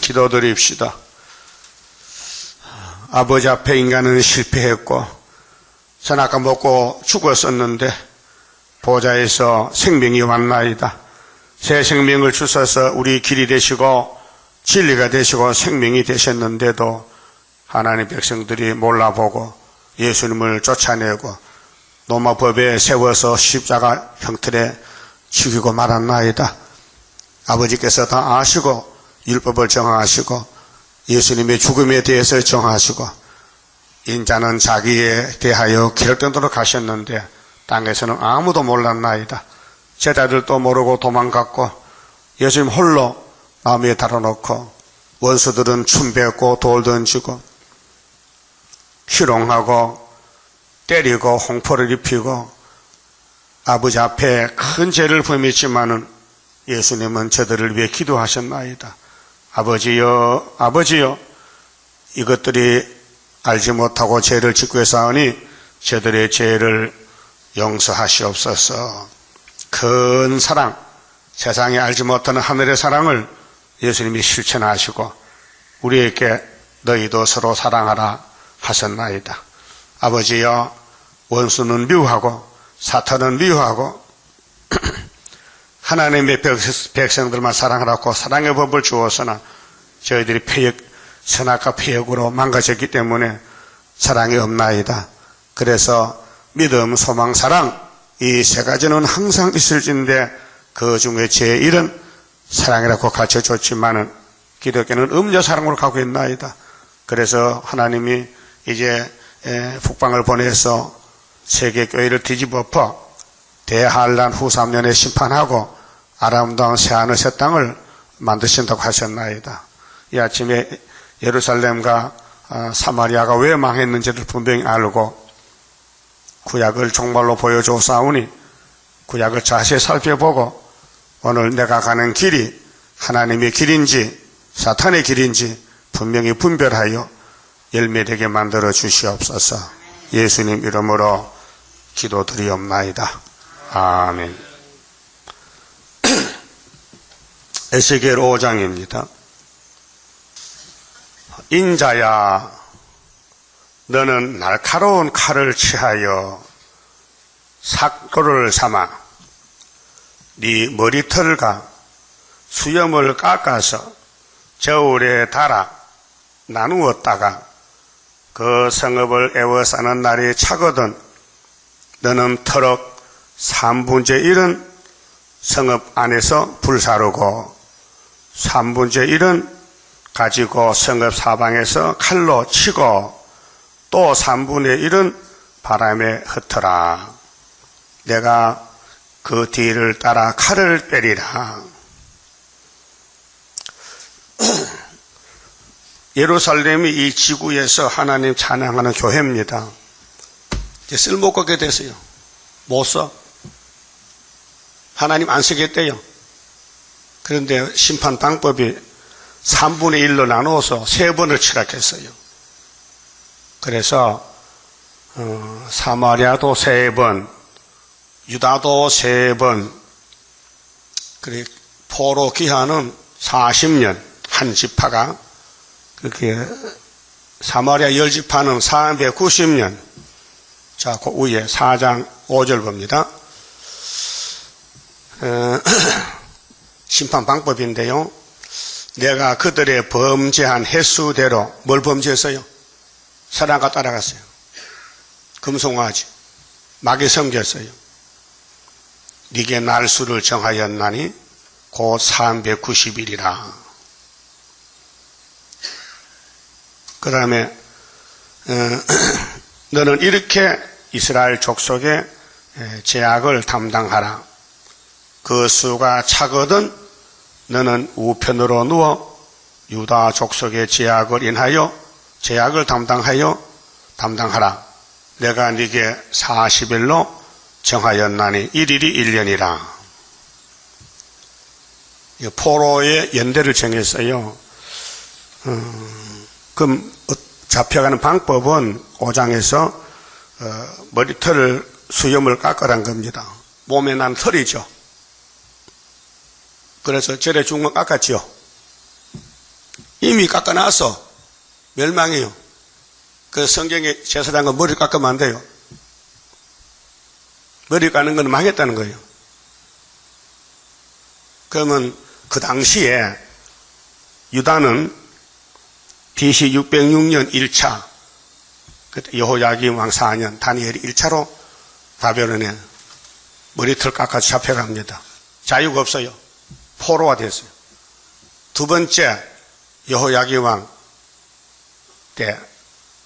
기도드립시다. 아버지 앞에 인간은 실패했고 선악과 먹고 죽었었는데 보좌에서 생명이 왔나이다. 새 생명을 주셔서 우리 길이 되시고 진리가 되시고 생명이 되셨는데도 하나님 백성들이 몰라보고 예수님을 쫓아내고 로마법에 세워서 십자가 형틀에 죽이고 말았나이다. 아버지께서 다 아시고 율법을 정하시고 예수님의 죽음에 대해서 정하시고 인자는 자기에 대하여 결정토록 하셨는데 땅에서는 아무도 몰랐나이다. 제자들도 모르고 도망갔고 예수님 홀로 나무에 달아놓고 원수들은 춤 배웠고 돌 던지고 희롱하고 때리고 홍포를 입히고 아버지 앞에 큰 죄를 범했지만은 예수님은 저들을 위해 기도하셨나이다. 아버지여, 아버지여, 이것들이 알지 못하고 죄를 짓고 했사오니 저들의 죄를 용서하시옵소서. 큰 사랑, 세상에 알지 못하는 하늘의 사랑을 예수님이 실천하시고 우리에게 너희도 서로 사랑하라 하셨나이다. 아버지여, 원수는 미워하고 사탄은 미워하고 하나님의 백성들만 사랑하라고 사랑의 법을 주었으나 저희들이 선악과 폐역으로 망가졌기 때문에 사랑이 없나이다. 그래서 믿음, 소망, 사랑 이 세 가지는 항상 있을진데 그 중에 제1은 사랑이라고 가르쳐줬지만은 기독교는 음료 사랑으로 가고 있나이다. 그래서 하나님이 이제 북방을 보내서 세계 교회를 뒤집어 엎어 대한란 후 3년에 심판하고 아름다운 새하늘 새 땅을 만드신다고 하셨나이다. 이 아침에 예루살렘과 사마리아가 왜 망했는지를 분명히 알고 구약을 정말로 보여주사오니 구약을 자세히 살펴보고 오늘 내가 가는 길이 하나님의 길인지 사탄의 길인지 분명히 분별하여 열매되게 만들어 주시옵소서. 예수님 이름으로 기도드리옵나이다. 아멘. 에스겔 5장입니다. 인자야, 너는 날카로운 칼을 취하여 삭도를 삼아 네 머리털과 수염을 깎아서 저울에 달아 나누었다가 그 성읍을 에워싸는 날이 차거든 너는 터럭 3분의 1은 성읍 안에서 불사르고 3분의 1은 가지고 성읍 사방에서 칼로 치고 또 3분의 1은 바람에 흩어라. 내가 그 뒤를 따라 칼을 빼리라. 예루살렘이 이 지구에서 하나님 찬양하는 교회입니다. 이제 쓸모가 없게 됐어요. 못 써. 하나님 안 쓰겠대요. 그런데 심판 방법이 3분의 1로 나누어서 3번을 치락했어요. 그래서 사마리아도 3번, 유다도 3번, 그리고 포로 기한은 40년, 한 지파가, 그렇게 사마리아 10지파는 490년. 자, 그 위에 4장 5절 봅니다. 심판 방법인데요. 내가 그들의 범죄한 횟수대로 뭘 범죄했어요? 사랑과 따라갔어요. 금송아지, 마귀 섬겼어요. 네게 날수를 정하였나니 곧 390일이라. 그 다음에 너는 이렇게 이스라엘 족속의 죄악을 담당하라. 그 수가 차거든 너는 우편으로 누워 유다 족속의 죄악을 인하여 죄악을 담당하라. 내가 네게 40일로 정하였나니 1일이 1년이라. 포로의 연대를 정했어요. 그럼 잡혀가는 방법은 5장에서 머리털을 수염을 깎으란 겁니다. 몸에 난 털이죠. 그래서 절에 죽은 건 깎았죠. 이미 깎아놨어. 멸망해요. 그 성경에 제사장과 머리 깎으면 안 돼요. 머리 깎는 건 망했다는 거예요. 그러면 그 당시에 유다는 BC 606년 1차, 그때 여호야김 왕 4년, 다니엘이 1차로 바벨론에 머리털 깎아서 잡혀갑니다. 자유가 없어요. 포로가 됐어요. 두 번째, 여호야김 왕 때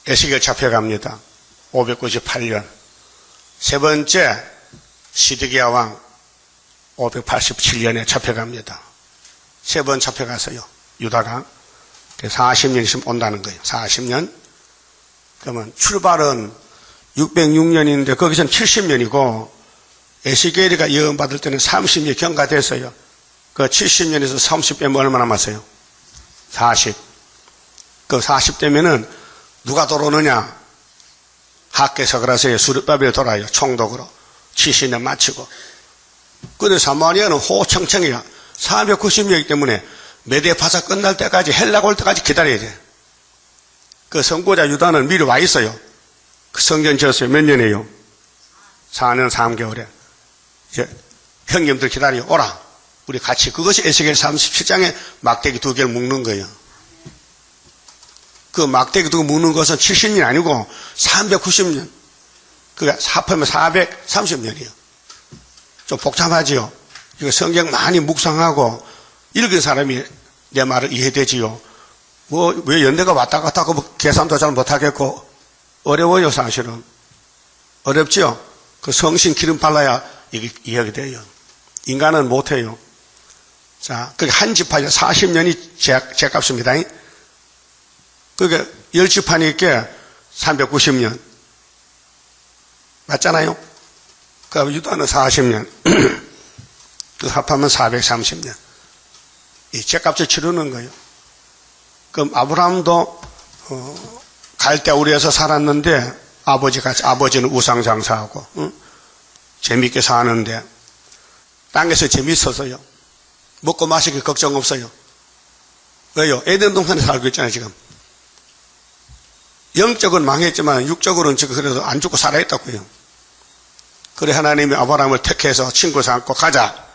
에스겔 잡혀갑니다. 598년. 세 번째, 시드기야 왕 587년에 잡혀갑니다. 세 번 잡혀가서요. 유다가 40년 있으면 온다는 거예요. 40년. 그러면 출발은 606년인데 거기서는 70년이고 에스겔이가 예언받을 때는 30년 경과됐어요. 그 70년에서 30 빼면 얼마 남았어요? 40. 그 40되면은 누가 돌아오느냐? 학계서 그라서의 수르바벨이 돌아요. 총독으로. 70년 마치고. 근데 사마리아는 호청청이야. 490년이기 때문에 메데파사 끝날 때까지 헬라가 올 때까지 기다려야 돼. 그 선고자 유다는 미리 와 있어요. 그 성전 지었어요. 몇 년이에요? 4년 3개월에. 이제 형님들 기다려 오라. 우리 같이. 그것이 에스겔 37장에 막대기 2개를 묶는 거예요. 그 막대기 2개 묶는 것은 70년이 아니고 390년. 그게 합하면 430년이에요. 좀 복잡하지요. 이거 성경 많이 묵상하고 읽은 사람이 내 말을 이해되지요. 왜 연대가 왔다 갔다 하고 계산도 잘 못하겠고 어려워요. 사실은 어렵지요. 그 성신 기름 발라야 이게 이해가 돼요. 인간은 못해요. 자, 그게 한 지파에 40년이 제값입니다. 그게 10지파니까 390년 맞잖아요. 그 유다는 40년 그 합하면 430년 이 제값을 치르는 거예요. 그럼 아브라함도 갈대 우리에서 살았는데 아버지는 우상장사하고 재밌게 사는데 땅에서 재밌어서요. 먹고 마시기 걱정 없어요. 왜요? 에덴 동산에 살고 있잖아요. 지금 영적은 망했지만 육적으로는 지금 그래도 안 죽고 살아있다고요. 그래 하나님이 아브라함을 택해서 친구 삼고 가자.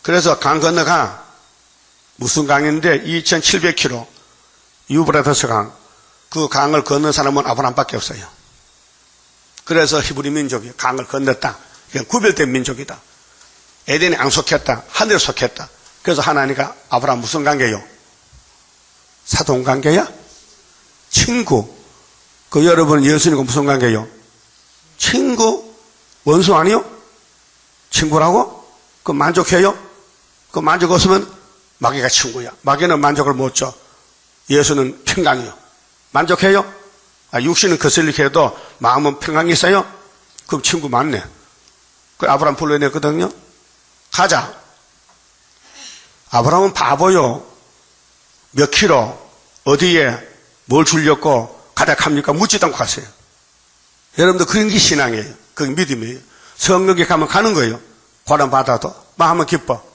그래서 강 건너가. 무슨 강인데 2700km 유브라데스 강. 그 강을 건넌 사람은 아브라함밖에 없어요. 그래서 히브리 민족이 강을 건넜다. 이건 구별된 민족이다. 에덴에 안 속했다. 하늘에 속했다. 그래서 하나님과 아브라함 무슨 관계요? 사돈관계야? 친구. 그 여러분 예수님과 무슨 관계요? 친구. 원수 아니요? 친구라고? 그 만족해요? 그 만족 없으면 마귀가 친구야. 마귀는 만족을 못 줘. 예수는 평강이요. 만족해요? 육신은 거슬리게 해도 마음은 평강이 있어요? 그럼 친구 맞네. 그 아브라함 불러냈거든요. 가자. 아브라함은 바보요. 몇 킬로 어디에 뭘 주려고 가자 합니까? 묻지도 않고 갔어요. 여러분들 그런 게 신앙이에요. 그게 믿음이에요. 성령에 가면 가는 거예요. 고난 받아도 마음은 기뻐.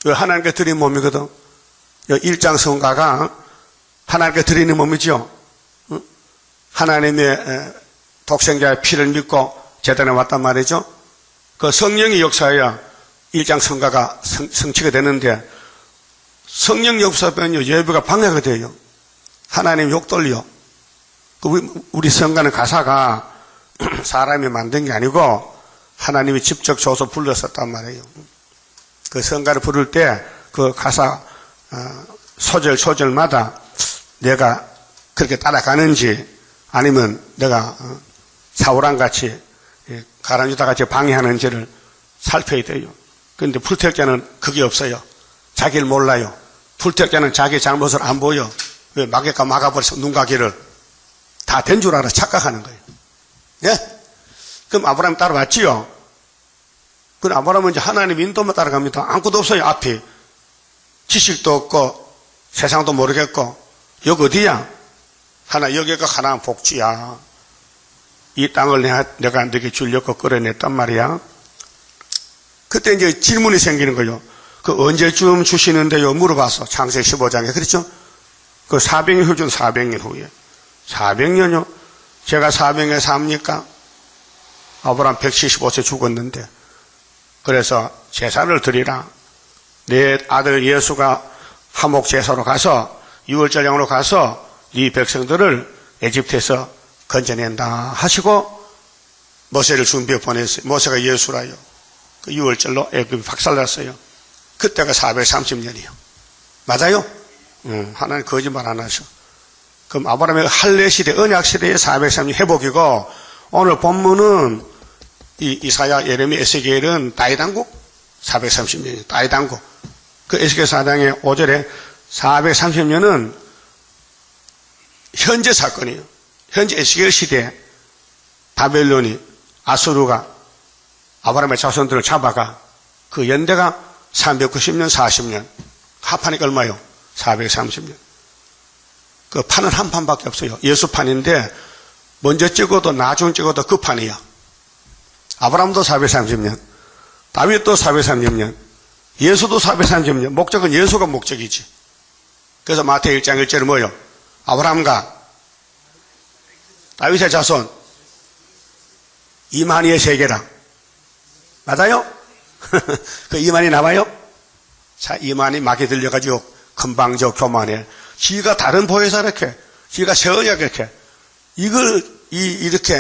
하나님께 드린 몸이거든. 일장 성가가 하나님께 드리는 몸이죠. 하나님의 독생자의 피를 믿고 제단에 왔단 말이죠. 그 성령의 역사야 일장 성가가 성취가 되는데 성령 역사면요 예배가 방해가 돼요. 하나님 욕 돌려. 우리 성가는 가사가 사람이 만든 게 아니고 하나님이 직접 줘서 불렀었단 말이에요. 그 성가를 부를 때 그 가사 소절마다 내가 그렇게 따라가는지 아니면 내가 사울왕같이 가라주다같이 방해하는지를 살펴야 돼요. 그런데 불택자는 그게 없어요. 자기를 몰라요. 불택자는 자기 잘못을 안 보여. 왜 마귀가 막아버려서 눈가기를 다 된 줄 알아 착각하는 거예요. 예? 그럼 아브라함 따라왔지요? 그럼 아브라함은 이제 하나님 인도만 따라갑니다. 아무것도 없어요, 앞이. 지식도 없고, 세상도 모르겠고, 여기 어디야? 여기가 하나님 복지야. 이 땅을 내가 너에게 주려고 끌어냈단 말이야. 그때 이제 질문이 생기는 거예요. 그 언제쯤 주시는데요? 물어봐서 창세기 15장에 그랬죠? 그 400년 후죠. 400년 후에. 400년요? 제가 400년 삽니까? 아브라함 175세 죽었는데. 그래서 제사를 드리라. 내 아들 예수가 화목 제사로 가서 유월절량으로 가서 네 백성들을 에집트에서 건져낸다 하시고 모세를 준비해 보냈어요. 모세가 예수라요. 그 유월절로 애굽이 박살났어요. 그때가 430년이요. 맞아요? 하나님 거짓말 안 하셔. 그럼 아브라함의 할례 시대, 언약 시대의 430년 회복이고, 오늘 본문은 이사야, 예레미야, 에스겔은 다이당국 430년이에요. 다이당국. 그 에스겔 4장의 5절에 430년은 현재 사건이에요. 현재 에스겔 시대에 바벨론이, 아수르가 아브라함의 자손들을 잡아가 그 연대가 390년, 40년. 합하니까 얼마요? 430년. 그 판은 한 판밖에 없어요. 예수판인데 먼저 찍어도 나중 찍어도 그 판이야. 아브라함도 430년, 다윗도 430년, 예수도 430년. 목적은 예수가 목적이지. 그래서 마태복음 1장 1절은 뭐예요? 아브라함과 다윗의 자손 이만희의 세계라. 맞아요? 그 이만희 나와요? 자, 이만희 막이 들려가지고 금방져 교만해. 지가 다른 보혜사 이렇게, 지가 새 언약 이렇게. 이걸 이렇게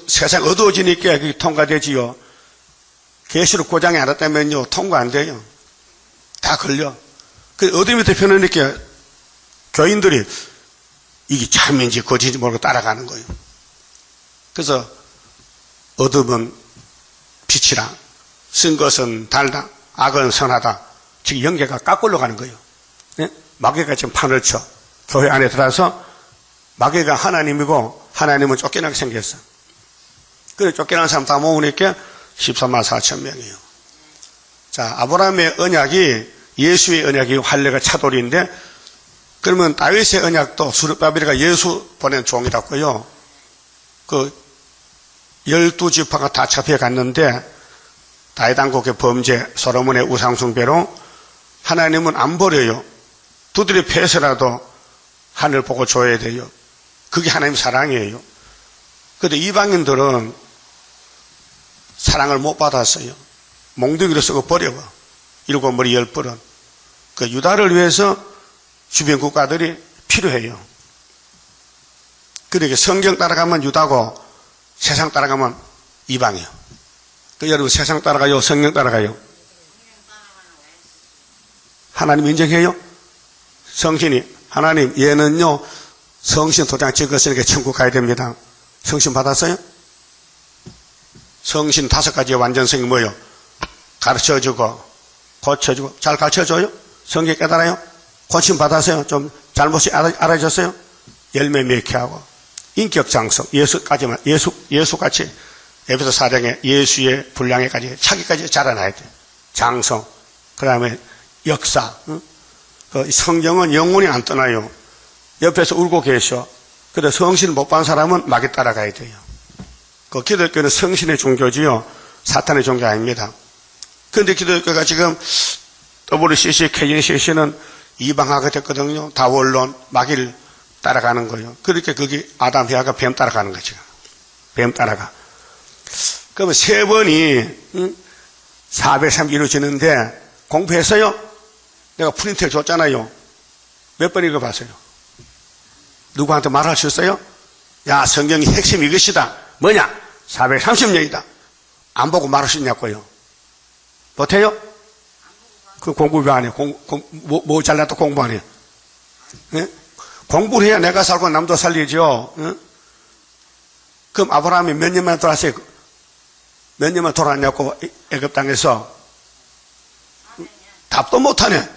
세상 어두워지니까 통과되지요. 계시록 9장에 알았다면요 통과 안 돼요. 다 걸려. 그 어둠이 대표하니까 교인들이 이게 참인지 거짓인지 모르고 따라가는 거예요. 그래서 어둠은 빛이라, 쓴 것은 달다, 악은 선하다. 지금 영계가 깎으러 가는 거예요. 네? 마귀가 지금 판을 쳐. 교회 안에 들어와서 마귀가 하나님이고 하나님은 쫓겨나게 생겼어. 그래 쫓겨난 사람 다 모으니까 14만 4천 명이에요. 자, 아브라함의 언약이 예수의 언약이 할례가 차돌인데, 그러면 다윗의 언약도 스룹바벨이 예수 보낸 종이라고요. 그 12지파가 다 잡혀갔는데 다윗왕국의 범죄, 솔로몬의 우상숭배로 하나님은 안 버려요. 두드려 패서라도 하늘 보고 줘야 돼요. 그게 하나님 사랑이에요. 그런데 이방인들은 사랑을 못 받았어요. 몽둥이로 쓰고 버려봐. 7머리 10뿔은. 그 유다를 위해서 주변 국가들이 필요해요. 그러니까 성경 따라가면 유다고 세상 따라가면 이방이요. 그 여러분 세상 따라가요? 성경 따라가요? 하나님 인정해요? 성신이 하나님 얘는요 성신 도장 찍었으니까 천국 가야 됩니다. 성신 받았어요? 성신 5가지의 완전성이 뭐예요? 가르쳐주고 고쳐주고. 잘 가르쳐줘요? 성경 깨달아요? 고침 받았어요? 좀 잘못이 알아졌어요? 열매 맺게 하고 인격 장성 예수까지만 예수같이 에베소 4장에 예수의 분량에까지 차기까지 자라나야 돼. 장성. 그 다음에 역사. 그 성경은 영원히 안 떠나요. 옆에서 울고 계셔. 그런데 성신 못 받은 사람은 마귀 따라가야 돼요. 그 기독교는 성신의 종교지요. 사탄의 종교 아닙니다. 그런데 기독교가 지금 WCC, KNCC는 이방화가 됐거든요. 다원론, 마귀를 따라가는 거예요. 그렇게 그게 아담, 해아가 뱀 따라가는 거죠. 뱀 따라가. 그러면 3번이 403이 이루어지는데 공부했어요? 내가 프린트해 줬잖아요. 몇 번 읽어봤어요? 누구한테 말할 수 있어요? 야, 성경이 핵심 이것이다. 뭐냐? 430년이다. 안 보고 말할 수 있냐고요? 못해요? 그 공부 왜 안 해요? 뭐 잘났다 공부 안 해요? 네? 공부를 해야 내가 살고 남도 살리죠. 네? 그럼 아브라함이 몇 년만 돌아왔어요? 몇 년만 돌아왔냐고 애굽 땅에서 답도 못하네.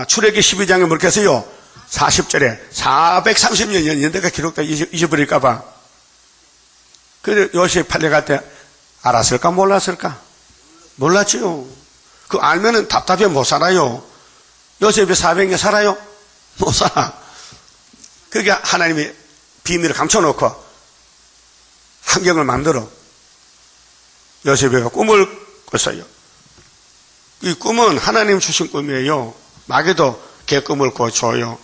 출애기 12장에 뭐렇게 했어요? 40절에 430년 연대가 기록돼 잊어버릴까봐. 그래 요셉 팔려갈 때 알았을까 몰랐을까? 몰랐죠. 그 알면은 답답해 못 살아요. 요셉이 400년 살아요? 못 살아. 그러니까 하나님이 비밀을 감춰놓고 환경을 만들어. 요셉이가 꿈을 꿨어요. 이 꿈은 하나님 주신 꿈이에요. 마귀도 개꿈을 꿔줘요.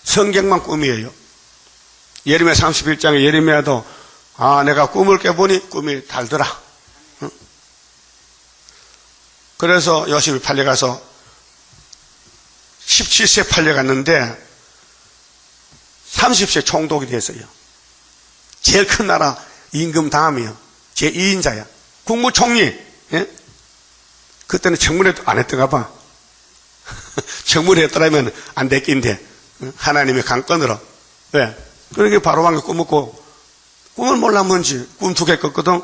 성경만 꿈이에요. 예레미야 31장에 예레미야도 내가 꿈을 깨보니 꿈이 달더라. 그래서 요셉이 팔려가서 17세 팔려갔는데 30세 총독이 됐어요. 제일 큰 나라 임금 다음이요. 제2인자야. 국무총리. 예? 그때는 청문회도 안 했던가 봐. 청문회 했더라면 안 됐긴데 하나님의 강권으로. 왜? 그러니까 바로 왕이 꿈을 꿨고 꿈을 몰라 뭔지 꿈 2개 꿨거든.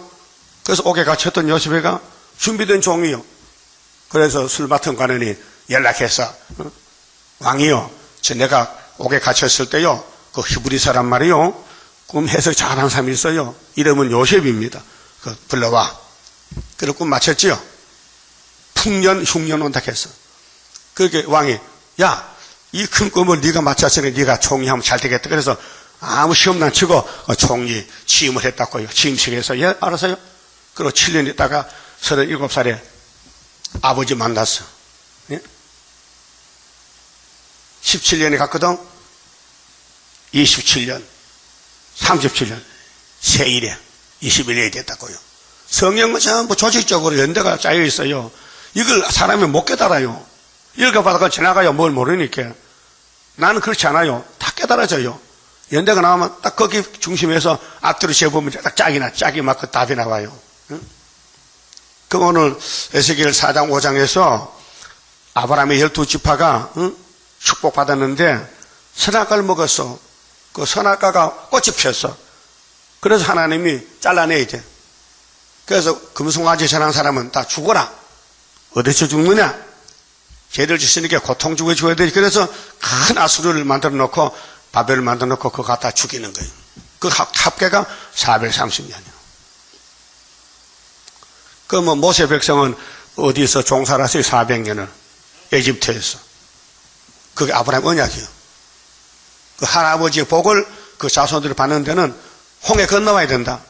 그래서 옥에 갇혔던 요셉이가 준비된 종이요. 그래서 술 맡은 관원이 연락해서 왕이요, 내가 옥에 갇혔을 때요, 그 히브리 사람 말이요, 꿈 해석 잘하는 사람이 있어요. 이름은 요셉입니다. 불러와. 그리고 꿈 맞췄지요. 풍년 흉년 온다 했어. 그렇게 왕이 이 큰 꿈을 네가 맞췄으니 네가 총리하면 잘 되겠다. 그래서 아무 시험도 안 치고 총리 취임을 했다고요. 취임식에서. 예, 알았어요. 그리고 7년 있다가 37살에 아버지 만났어. 예? 17년이 갔거든. 27년, 37년, 세일에 21년이 됐다고요. 성경은 전부 조직적으로 연대가 짜여 있어요. 이걸 사람이 못 깨달아요. 읽어봐다가 지나가요. 뭘 모르니까. 나는 그렇지 않아요. 다 깨달아져요. 연대가 나오면 딱 거기 중심에서 앞뒤로 재보면 딱 짝이 맞고 답이 나와요. 응? 그럼 오늘 에스겔 4장 5장에서 아브라함의 12지파가 축복받았는데 선악과를 먹었어. 그 선악과가 꽃이 피었어. 그래서 하나님이 잘라내야 돼. 그래서 금송아지 전한 사람은 다 죽어라. 어디서 죽느냐? 죄를 짓으니까 고통 주고 죽어야 되지. 그래서 큰 아수르를 만들어 놓고 바벨을 만들어 놓고 그거 갖다 죽이는 거예요. 그 합계가 430년이요. 그러면 모세 백성은 어디서 종살을 했어요? 400년을. 에집트에서. 그게 아브라함 언약이에요. 그 할아버지의 복을 그 자손들이 받는 데는 홍해 건너와야 된다.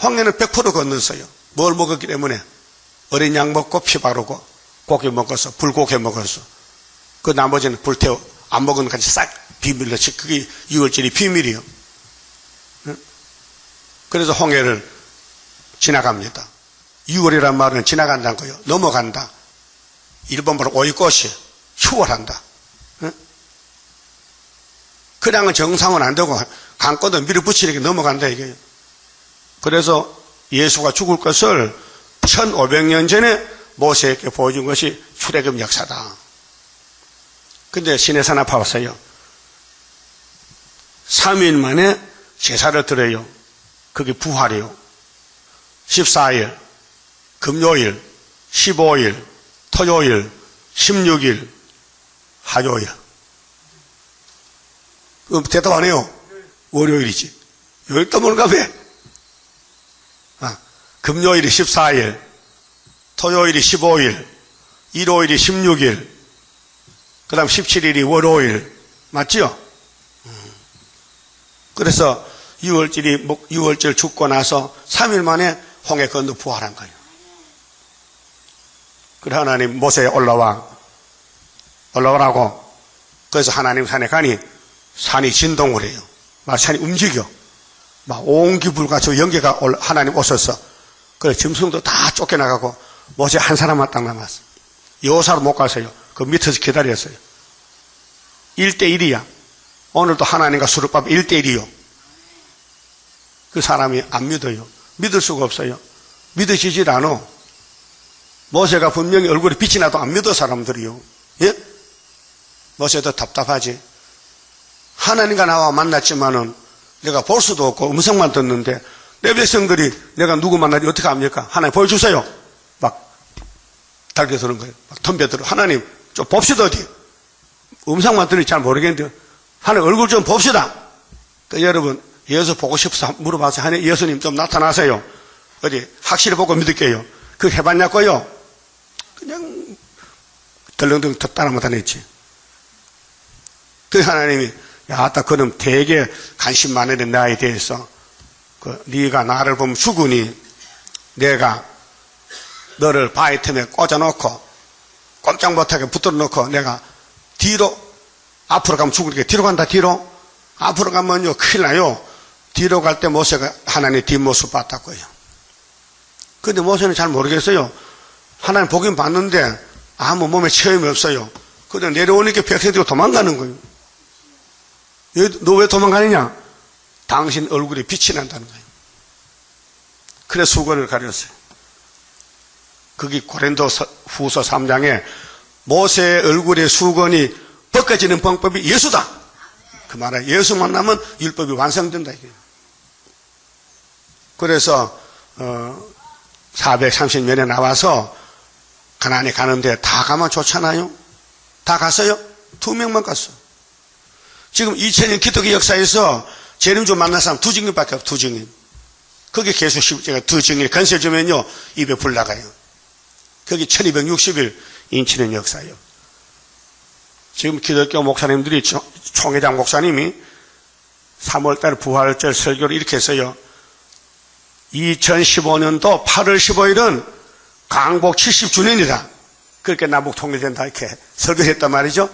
홍해는 100% 건넜어요. 뭘 먹었기 때문에? 어린 양 먹고 피 바르고 고기 먹어서 불고기 먹어서 그 나머지는 불태워 안 먹은 것까지 싹 비밀로 치. 그게 6월절이 비밀이에요. 그래서 홍해를 지나갑니다. 6월이란 말은 지나간다는 거예요. 넘어간다. 일본어로 오이꽃이 휴월한다. 그냥은 정상은 안 되고 강권도 밀어붙이니까 넘어간다 이게요. 그래서 예수가 죽을 것을 1500년 전에 모세에게 보여준 것이 출애굽 역사다. 근데 시내산 앞에 왔어요. 3일 만에 제사를 드려요. 그게 부활이요. 14일, 금요일, 15일, 토요일, 16일, 화요일. 대답 안 해요. 월요일이지. 요일 또 뭔가 왜? 금요일이 14일, 토요일이 15일, 일요일이 16일, 그 다음 17일이 월요일. 맞지요? 그래서 6월절 죽고 나서 3일 만에 홍해 건너 부활한 거예요. 그래 하나님 모세에 올라오라고. 그래서 하나님 산에 가니 산이 진동을 해요. 막 산이 움직여. 막 온기불과 저 연기가 하나님 오셔서 그래 짐승도 다 쫓겨나가고 모세 한 사람만 딱 남았어. 여호사로 못 갔어요. 그 밑에서 기다렸어요. 1대1이야. 오늘도 하나님과 수르밥 1대1이요. 그 사람이 안 믿어요. 믿을 수가 없어요. 믿어지질 않아. 모세가 분명히 얼굴에 빛이 나도 안 믿어 사람들이요. 예? 모세도 답답하지. 하나님과 나와 만났지만은 내가 볼 수도 없고 음성만 듣는데 내 백성들이 내가 누구 만나지 어떻게 합니까? 하나님 보여주세요. 막 달겨드는 거예요. 막 덤벼들어. 하나님 좀 봅시다 어디. 음성만 들으니 잘 모르겠는데 하나님 얼굴 좀 봅시다. 그러니까 여러분 예수 보고 싶어서 물어봐서 하나님 예수님 좀 나타나세요. 어디 확실히 보고 믿을게요. 그거 해봤냐고요? 그냥 덜렁덜렁 따라 못하냈지. 그 하나님이 야, 딱 그럼 되게 관심 많은 나에 대해서 네가 나를 보면 죽으니 내가 너를 바위 틈에 꽂아놓고 꼼짝 못하게 붙들어 놓고 내가 뒤로 앞으로 가면 죽으니까 뒤로 간다. 뒤로 앞으로 가면요 큰일 나요. 뒤로 갈 때 모세가 하나님의 뒷모습 봤다고요. 근데 모세는 잘 모르겠어요. 하나님 보긴 봤는데 아무 몸에 체험이 없어요. 근데 내려오니까 백성들이 도망가는 거예요. 너 왜 도망가느냐? 당신 얼굴에 빛이 난다는 거예요. 그래서 수건을 가렸어요. 거기 고린도후서 3장에 모세의 얼굴에 수건이 벗겨지는 방법이 예수다. 그 말은 예수 만나면 율법이 완성된다. 그래서 430년에 나와서 가나안에 가는데 다 가면 좋잖아요. 다 갔어요? 2명만 갔어. 지금 2000년 기독교 역사에서 재림주 만난 사람 2증인밖에 없어. 2증인. 거기 계속 제가 2증인 건설 주면요 입에 불 나가요. 거기 1260일 인치는 역사예요. 지금 기독교 목사님들이 총회장 목사님이 3월달 부활절 설교를 이렇게 했어요. 2015년도 8월 15일은 강복 70주년이다. 그렇게 남북 통일된다 이렇게 설교를 했단 말이죠.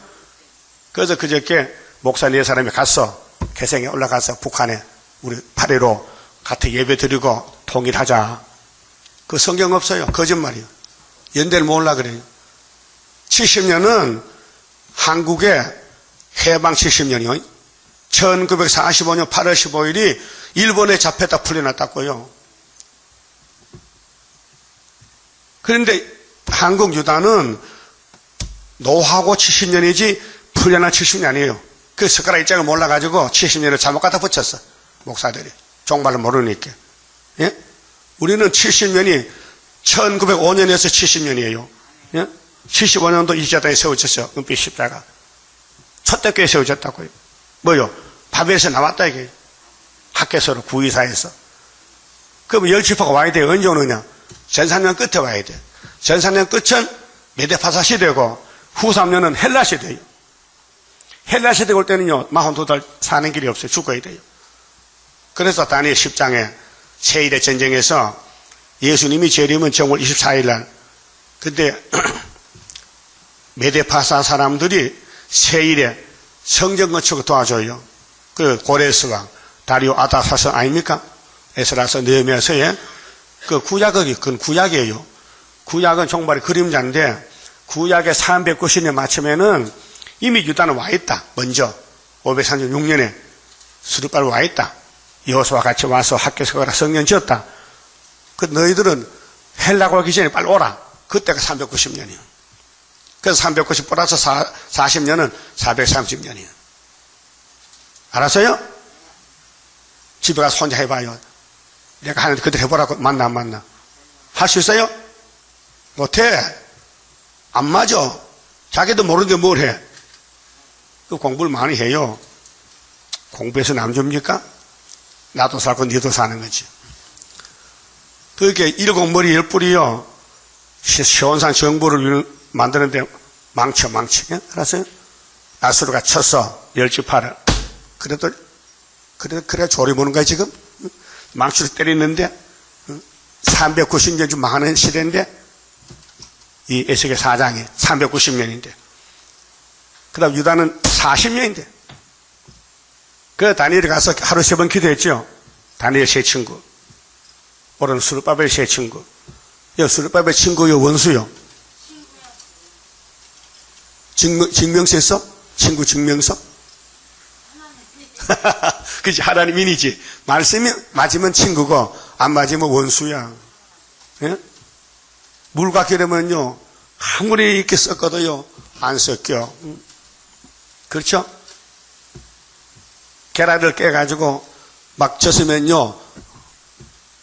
그래서 그저께 목사 4사람이 갔어. 개성에 올라가서 북한에 우리 8.15 같이 예배 드리고 통일하자. 그 성경 없어요. 거짓말이요. 연대를 모으려고 그래요. 70년은 한국의 해방 70년이요. 1945년 8월 15일이 일본에 잡혔다 풀려났다고요. 그런데 한국 유다는 노하고 70년이지 풀려난 70년이 아니에요. 그 숟가락 입장을 몰라가지고 70년을 잘못 갖다 붙였어. 목사들이. 종말을 모르니까. 예? 우리는 70년이 1905년에서 70년이에요. 예? 75년도 이자단에 세워졌어요. 은빛 십자가. 초대교회에 세워졌다고요. 뭐요? 바벨에서 나왔다 이게. 학교에서 구이사에서. 그럼 10지파가 와야 돼. 언제 오느냐? 전산년 끝에 와야 돼. 전산년 끝은 메데파사 시대고 후 3년은 헬라 시대예요. 헬라 시대 올 때는요 42달 사는 길이 없어요. 죽어야 돼요. 그래서 다니엘 10장에 세일의 전쟁에서 예수님이 재림은 정월 24일 날. 근데 메데파사 사람들이 세일에 성전 건축을 도와줘요. 그 고레스왕 다리오 아다사서 아닙니까? 에스라서 느헤미야서에 그 구약이 그건 구약이에요. 구약은 정말의 그림자인데 구약의 390년 맞추면은 이미 유다는 와 있다. 먼저 536년에 수르바벨 와 있다. 여호수아와 같이 와서 학교에서 가라 성전 지었다. 그 너희들은 헬라고 하기 전에 빨리 오라. 그때가 390년이에요. 그래서 390 플러스 40년은 430년이에요. 알았어요? 집에 가서 혼자 해봐요. 내가 하는데 그대로 해보라고. 맞나 안 맞나? 할 수 있어요? 못해. 안 맞아. 자기도 모르는데 뭘 해? 그 공부를 많이 해요. 공부해서 남 줍니까? 나도 살고 니도 사는 거지. 그렇게 일곱 머리 열 뿔이요. 시원산 정보를 만드는데 망쳐. 예? 알았어요? 나스루가 쳤어. 10지파를. 그래 조리 보는 거야 지금? 망치를 때리는데 390년 좀 망하는 시대인데 이 에스겔 4장이 390년인데 그 다음 유다는 40년인데 그 다니엘이 가서 하루 3번 기도했죠. 다니엘 세 친구 오늘은 수르바벨 세 친구 수르바벨 친구요 원수요 증명서 했어? 친구 증명서? 그치 하나님인이지. 말씀이 맞으면 친구고 안 맞으면 원수야. 예? 물과 기름은요 아무리 이렇게 섞어도요 안 섞여. 그렇죠? 계란을 깨가지고 막 젖으면요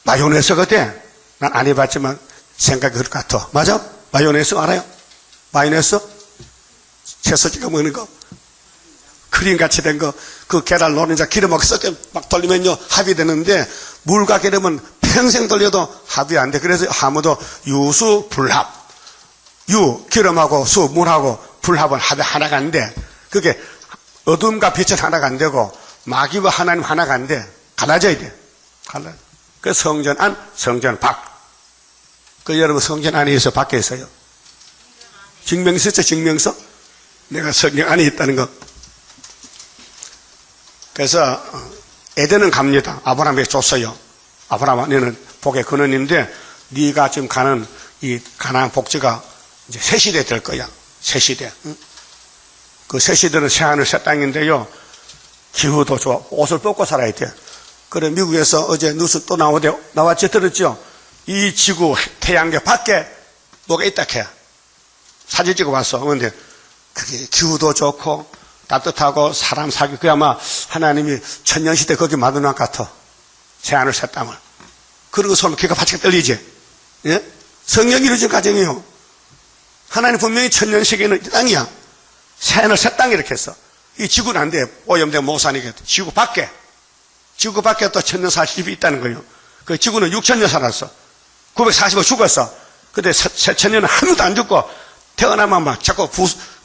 마요네즈가 돼. 난 안 해봤지만 생각이 그럴 것 같아. 맞아? 마요네즈 알아요? 마요네즈? 채소 찍어 먹는 거 크림같이 된 거, 그 계란 노른자 기름하고 섞여 막 돌리면요, 합이 되는데, 물과 기름은 평생 돌려도 합이 안 돼. 그래서 아무도 유수, 불합. 기름하고 수, 물하고 불합은 합이 하나가 안 돼. 그게 어둠과 빛은 하나가 안 되고, 마귀와 하나님 하나가 안 돼. 갈라져야 돼. 그 성전 안, 성전 밖. 그 여러분 성전 안에 있어 밖에 있어요? 증명서 있죠, 증명서? 내가 성경 안에 있다는 거. 그래서 에덴은 갑니다. 아브라함에게 줬어요. 아브라함, 너는 복의 근원인데 네가 지금 가는 이 가나안 복지가 이제 새 시대 될 거야. 새 시대. 그 새 시대는 새 하늘 새 땅인데요. 기후도 좋아. 옷을 벗고 살아야 돼. 그래 미국에서 어제 뉴스 또 나왔지 들었죠? 이 지구 태양계 밖에 뭐가 있다 캐. 사진 찍어 봤어. 그런데 그게 기후도 좋고 따뜻하고 사람 살기 그게 아마 하나님이 천년시대 거기 만든 것 같아. 새하늘 새 땅을. 그러고 손 귀가 바짝 떨리지. 예? 성령이 이루어진 가정이요. 하나님 분명히 천년시계는 땅이야. 새하늘 새 땅 이렇게 했어. 이 지구는 안 돼. 오염된 모산이게. 지구 밖에 또 천년 살 집이 있다는 거예요. 그 지구는 6천년 살았어. 945 죽었어. 근데 천년은 한 명도 안 죽고 태어나면 막 자꾸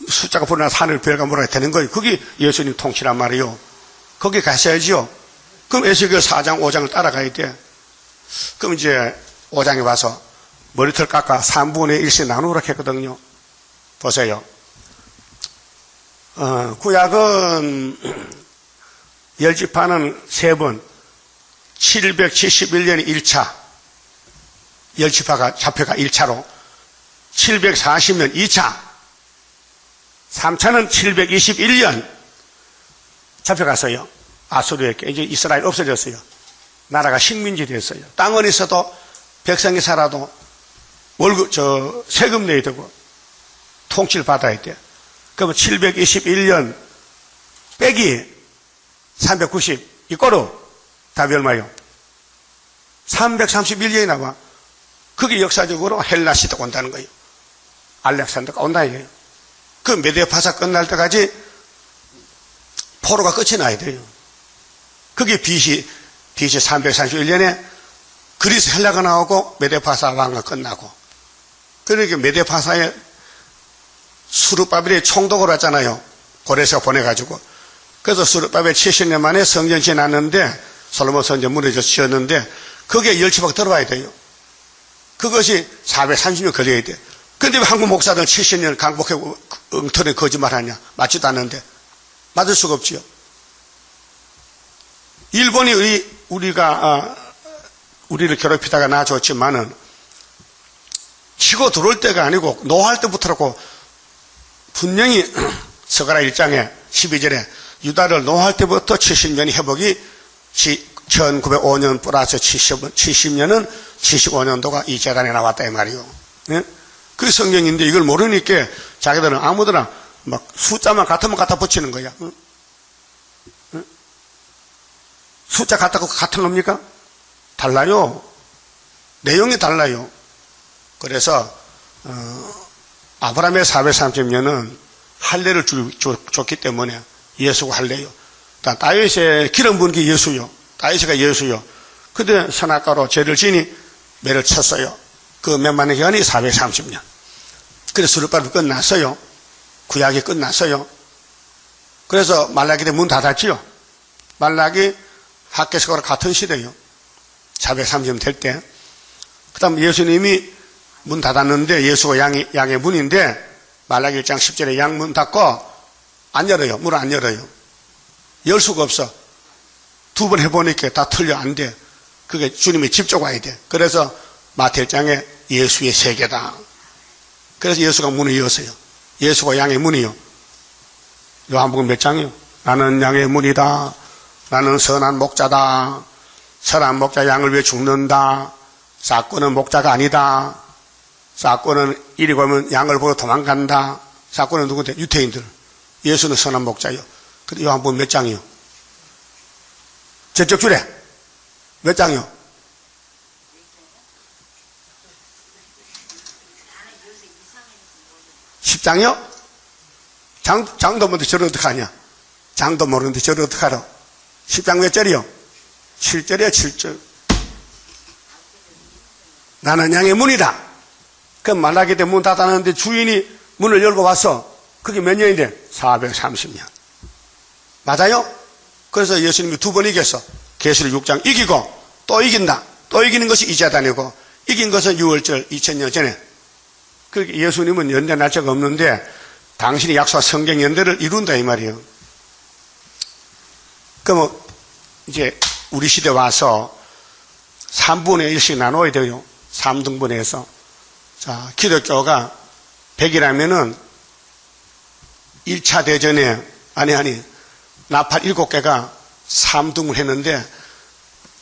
숫자가 불어나서 하늘 별과 몰아야 되는 거예요. 그게 예수님 통치란 말이에요. 거기 가셔야지요. 그럼 에스겔 4장 5장을 따라가야 돼. 그럼 이제 5장에 와서 머리털 깎아 3분의 1씩 나누라 했거든요. 보세요. 구약은 열지파는 3번 771년에 1차 열지파가 잡혀가 1차로 740년 2차 3차는 721년 잡혀갔어요. 아수르에게. 이제 이스라엘 없어졌어요. 나라가 식민지 됐어요. 땅은 있어도 백성이 살아도 세금 내야 되고 통치를 받아야 돼. 그러면 721년 빼기 390 이거로 답이 얼마요? 331년이 나와. 그게 역사적으로 헬라 시대가 온다는 거예요. 알렉산더가 온다 이거예요. 그 메데파사 끝날 때까지 포로가 끝이 나야 돼요. 그게 BC 331년에 그리스 헬라가 나오고 메데파사 왕가 끝나고. 그러니까 메데파사에 수르바벨이 총독을 했잖아요. 고레스가 보내가지고. 그래서 수르바벨 70년 만에 성전 지어놨는데 솔로몬 성전 무너져서 지었는데 거기에 열지파가 들어와야 돼요. 그것이 430년 걸려야 돼. 근데 왜 한국 목사들은 70년 강복해 엉터리 거짓말하냐? 맞지도 않는데. 맞을 수가 없지요. 일본이 우리를 괴롭히다가 놔줬지만은 치고 들어올 때가 아니고 노할 때부터라고 분명히 스가랴 1장에 12절에 유다를 노할 때부터 70년이 회복이 1905년 플러스 70년은 75년도가 이 재단에 나왔다 이 말이요. 네? 그 성경인데 이걸 모르니까 자기들은 아무데나 막 숫자만 같으면 갖다 붙이는 거야. 응? 응? 숫자 같다고 같은 겁니까? 달라요. 내용이 달라요. 그래서 아브라함의 430년은 할례를 줬기 때문에 예수가 할례요. 다윗의 기름 부은 게 예수요. 다윗이가 예수요. 근데 선악과로 죄를 지니 매를 쳤어요. 그 몇만의 기간이 430년. 그래서 수르바벨이 끝났어요. 구약이 끝났어요. 그래서 말라기 때 문 닫았지요. 말라기 학개석과 같은 시대요. 430년 될 때. 그 다음 예수님이 문 닫았는데 예수가 양의 문인데 말라기 1장 10절에 양 문 닫고 안 열어요. 문을 안 열어요. 열 수가 없어. 2번 해보니까 다 틀려 안 돼. 그게 주님이 직접 와야 돼. 그래서 마태 1장에 예수의 세계다. 그래서 예수가 문을 열었어요. 예수가 양의 문이요. 요한복음 몇 장이요? 나는 양의 문이다. 나는 선한 목자다. 선한 목자 양을 위해 죽는다. 사꾼은 목자가 아니다. 사꾼은 이리 가면 양을 보고 도망간다. 사꾼은 누구인데? 유태인들. 예수는 선한 목자요. 근데 요한복음 몇 장이요? 저쪽 줄에 몇 장이요? 10장이요? 장도 모르는데 저를 어떡하냐? 장도 모르는데 저를 어떡하러? 10장 몇 절이요? 7절이요, 7절. 나는 양의 문이다. 그럼 말라기 때 문 닫았는데 주인이 문을 열고 왔어. 그게 몇 년인데? 430년. 맞아요? 그래서 예수님이 2번 이겼어. 계시록 6장 이기고 또 이긴다. 또 이기는 것이 이 재단이고 이긴 것은 6월절 2000년 전에. 그렇게 예수님은 연대 날짜가 없는데 당신이 약속한 성경 연대를 이룬다 이 말이에요. 그럼 이제 우리 시대 와서 3분의 1씩 나눠야 돼요. 3등분해서. 자, 기독교가 100이라면은 1차 대전에 나팔 7개가 3등분 했는데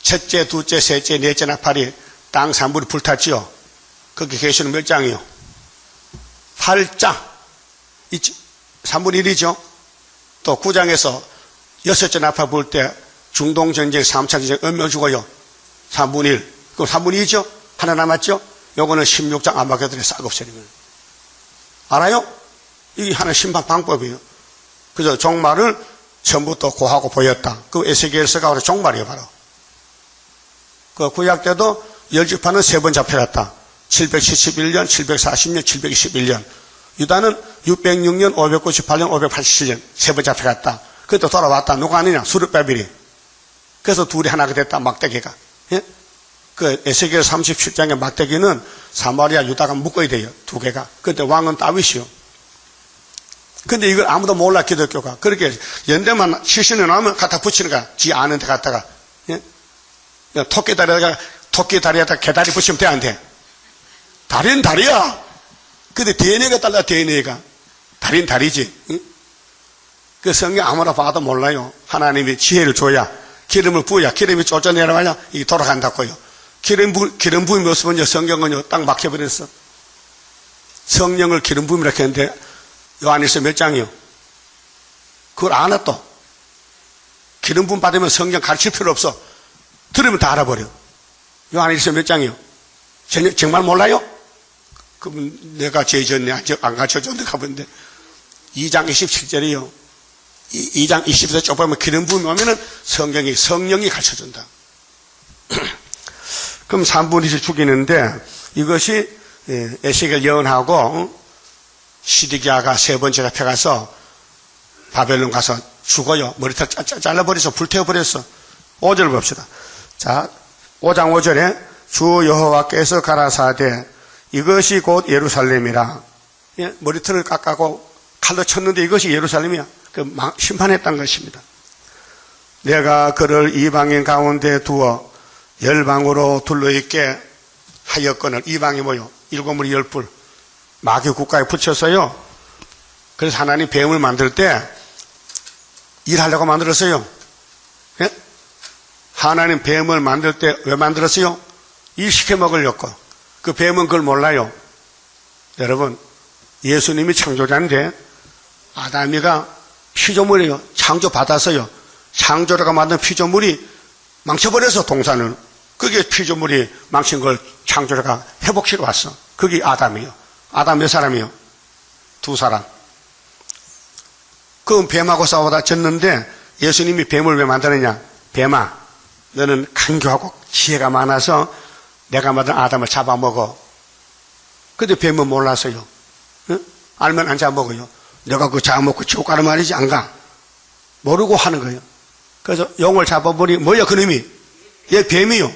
첫째, 둘째, 셋째, 넷째 나팔이 땅 3분이 불탔지요. 거기 계시는 몇 장이요? 8장. 3분의 1이죠. 또 9장에서 여섯째 나팔 불 때 중동전쟁, 3차 전쟁 몇 명 죽어요? 3분의 1. 그럼 3분의 2죠? 하나 남았죠? 요거는 16장 아마게돈의 쌀곱살이면. 알아요? 이게 하나의 심판 방법이에요. 그래서 종말을 처음부터 고하고 보였다. 그 에스겔서가 바로 종말이에요, 바로. 그 구약 때도 열지파는 3번 잡혀갔다. 771년, 740년, 721년. 유다는 606년, 598년, 587년 3번 잡혀갔다. 그때 돌아왔다. 누가 아니냐? 수르바벨이. 그래서 둘이 하나가 됐다. 막대기가. 예? 그 에스겔 37장의 막대기는 사마리아 유다가 묶어야 돼요. 2개가. 그때 왕은 다윗이요. 근데 이걸 아무도 몰라 기독교가. 그렇게 연대만 70년 하면 갖다 붙이는 거야. 지 아는 데 갖다가. 예? 토끼 다리에다 개다리 붙이면 돼, 안 돼? 다리는 다리야. 근데 DNA가 달라, DNA가. 다리는 다리지. 응? 그 성경 아무나 봐도 몰라요. 하나님이 지혜를 줘야, 기름을 부어야, 기름이 쫓아내려가야 이게 돌아간다고요. 기름 부음이 없으면 성경은요, 딱 막혀버렸어. 성령을 기름 부음이라고 했는데, 요한일서 몇 장이요? 그걸 안 와 또. 기름 부음 받으면 성경 가르칠 필요 없어. 들으면 다 알아버려. 요한일서 몇 장이요? 정말 몰라요? 그럼 내가 죄 졌네, 안 가르쳐줬는데 가본데. 2장 27절이요. 2장 20절 쭉 보면 기름 부음이 오면은 성령이 가르쳐준다. 그럼 3분의 1을 죽이는데 이것이 에스겔 예언하고 시드기야가 3번째 잡혀가서 바벨론 가서 죽어요. 머리털 잘라버려서 불태워버렸어. 5절 봅시다. 자, 5장 5절에 주 여호와께서 가라사대 이것이 곧 예루살렘이라. 예? 머리털을 깎아고 칼로 쳤는데 이것이 예루살렘이야. 심판했다는 것입니다. 내가 그를 이방인 가운데 두어 열방으로 둘러있게 하였거늘. 이방이 뭐요? 7무리 10불. 마귀 국가에 붙였어요. 그래서 하나님 뱀을 만들 때 일하려고 만들었어요. 예? 하나님 뱀을 만들 때 왜 만들었어요? 일 시켜 먹으려고. 그 뱀은 그걸 몰라요. 여러분, 예수님이 창조자인데 아담이가 피조물이에요. 창조받았어요. 창조자가 만든 피조물이 망쳐버려서 동산을. 그게 피조물이 망친 걸 창조자가 회복시켜 왔어. 그게 아담이에요. 아담 몇 사람이요? 2사람. 그 뱀하고 싸우다 졌는데 예수님이 뱀을 왜 만드느냐? 뱀아, 너는 간교하고 지혜가 많아서 내가 만든 아담을 잡아먹어. 근데 뱀은 몰라서요. 응? 알면 안 잡아먹어요. 내가 그거 잡아먹고 지옥 가는 말이지, 안 가. 모르고 하는 거예요. 그래서 용을 잡아버리, 뭐야, 그놈이? 얘 뱀이요.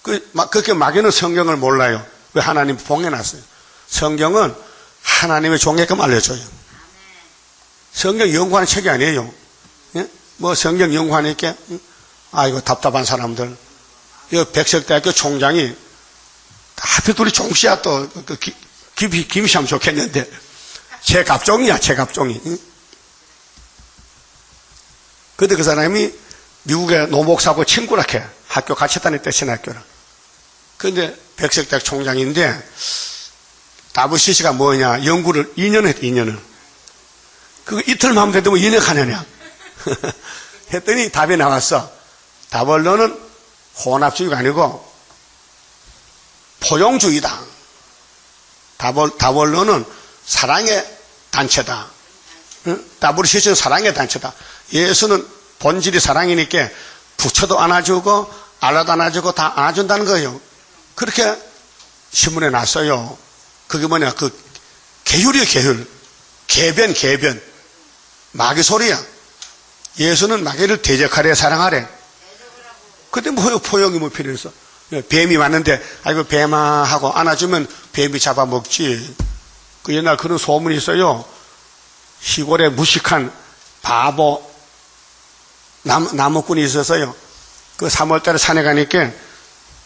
그렇게 마귀는 성경을 몰라요. 왜 하나님 봉해놨어요. 성경은 하나님의 종에게만 알려줘요. 성경 연구하는 책이 아니에요. 예? 뭐 성경 연구하니까, 아이고, 답답한 사람들. 이 백석대학교 총장이 하필 둘이 종씨야 또, 김시하면 좋겠는데. 제 갑종이야, 제 갑종이. 근데 그 사람이 미국의 노목사하고 친구라 해. 학교 같이 다녔대, 신학교를. 근데 백석대학 총장인데, WCC가 뭐냐, 연구를 2년 했대, 2년을. 그거 이틀만 하면 되는데 뭐 2년 하느냐. 했더니 답이 나왔어. 답원론은 혼합주의가 아니고 포용주의다. 답원론은 사랑의 단체다. WCC는 사랑의 단체다. 예수는 본질이 사랑이니까 부처도 안아주고 알라도 안아주고 다 안아준다는 거예요. 그렇게 신문에 났어요. 그게 뭐냐, 그 계율이에요, 계율. 개변. 마귀 소리야. 예수는 마귀를 대적하래, 사랑하래. 근데 뭐 포용이 뭐 필요해서. 뱀이 왔는데 아이고 뱀아 하고 안아주면 뱀이 잡아먹지. 그 옛날 그런 소문이 있어요. 시골에 무식한 바보 나무꾼이 있어서요. 그 3월달에 산에 가니까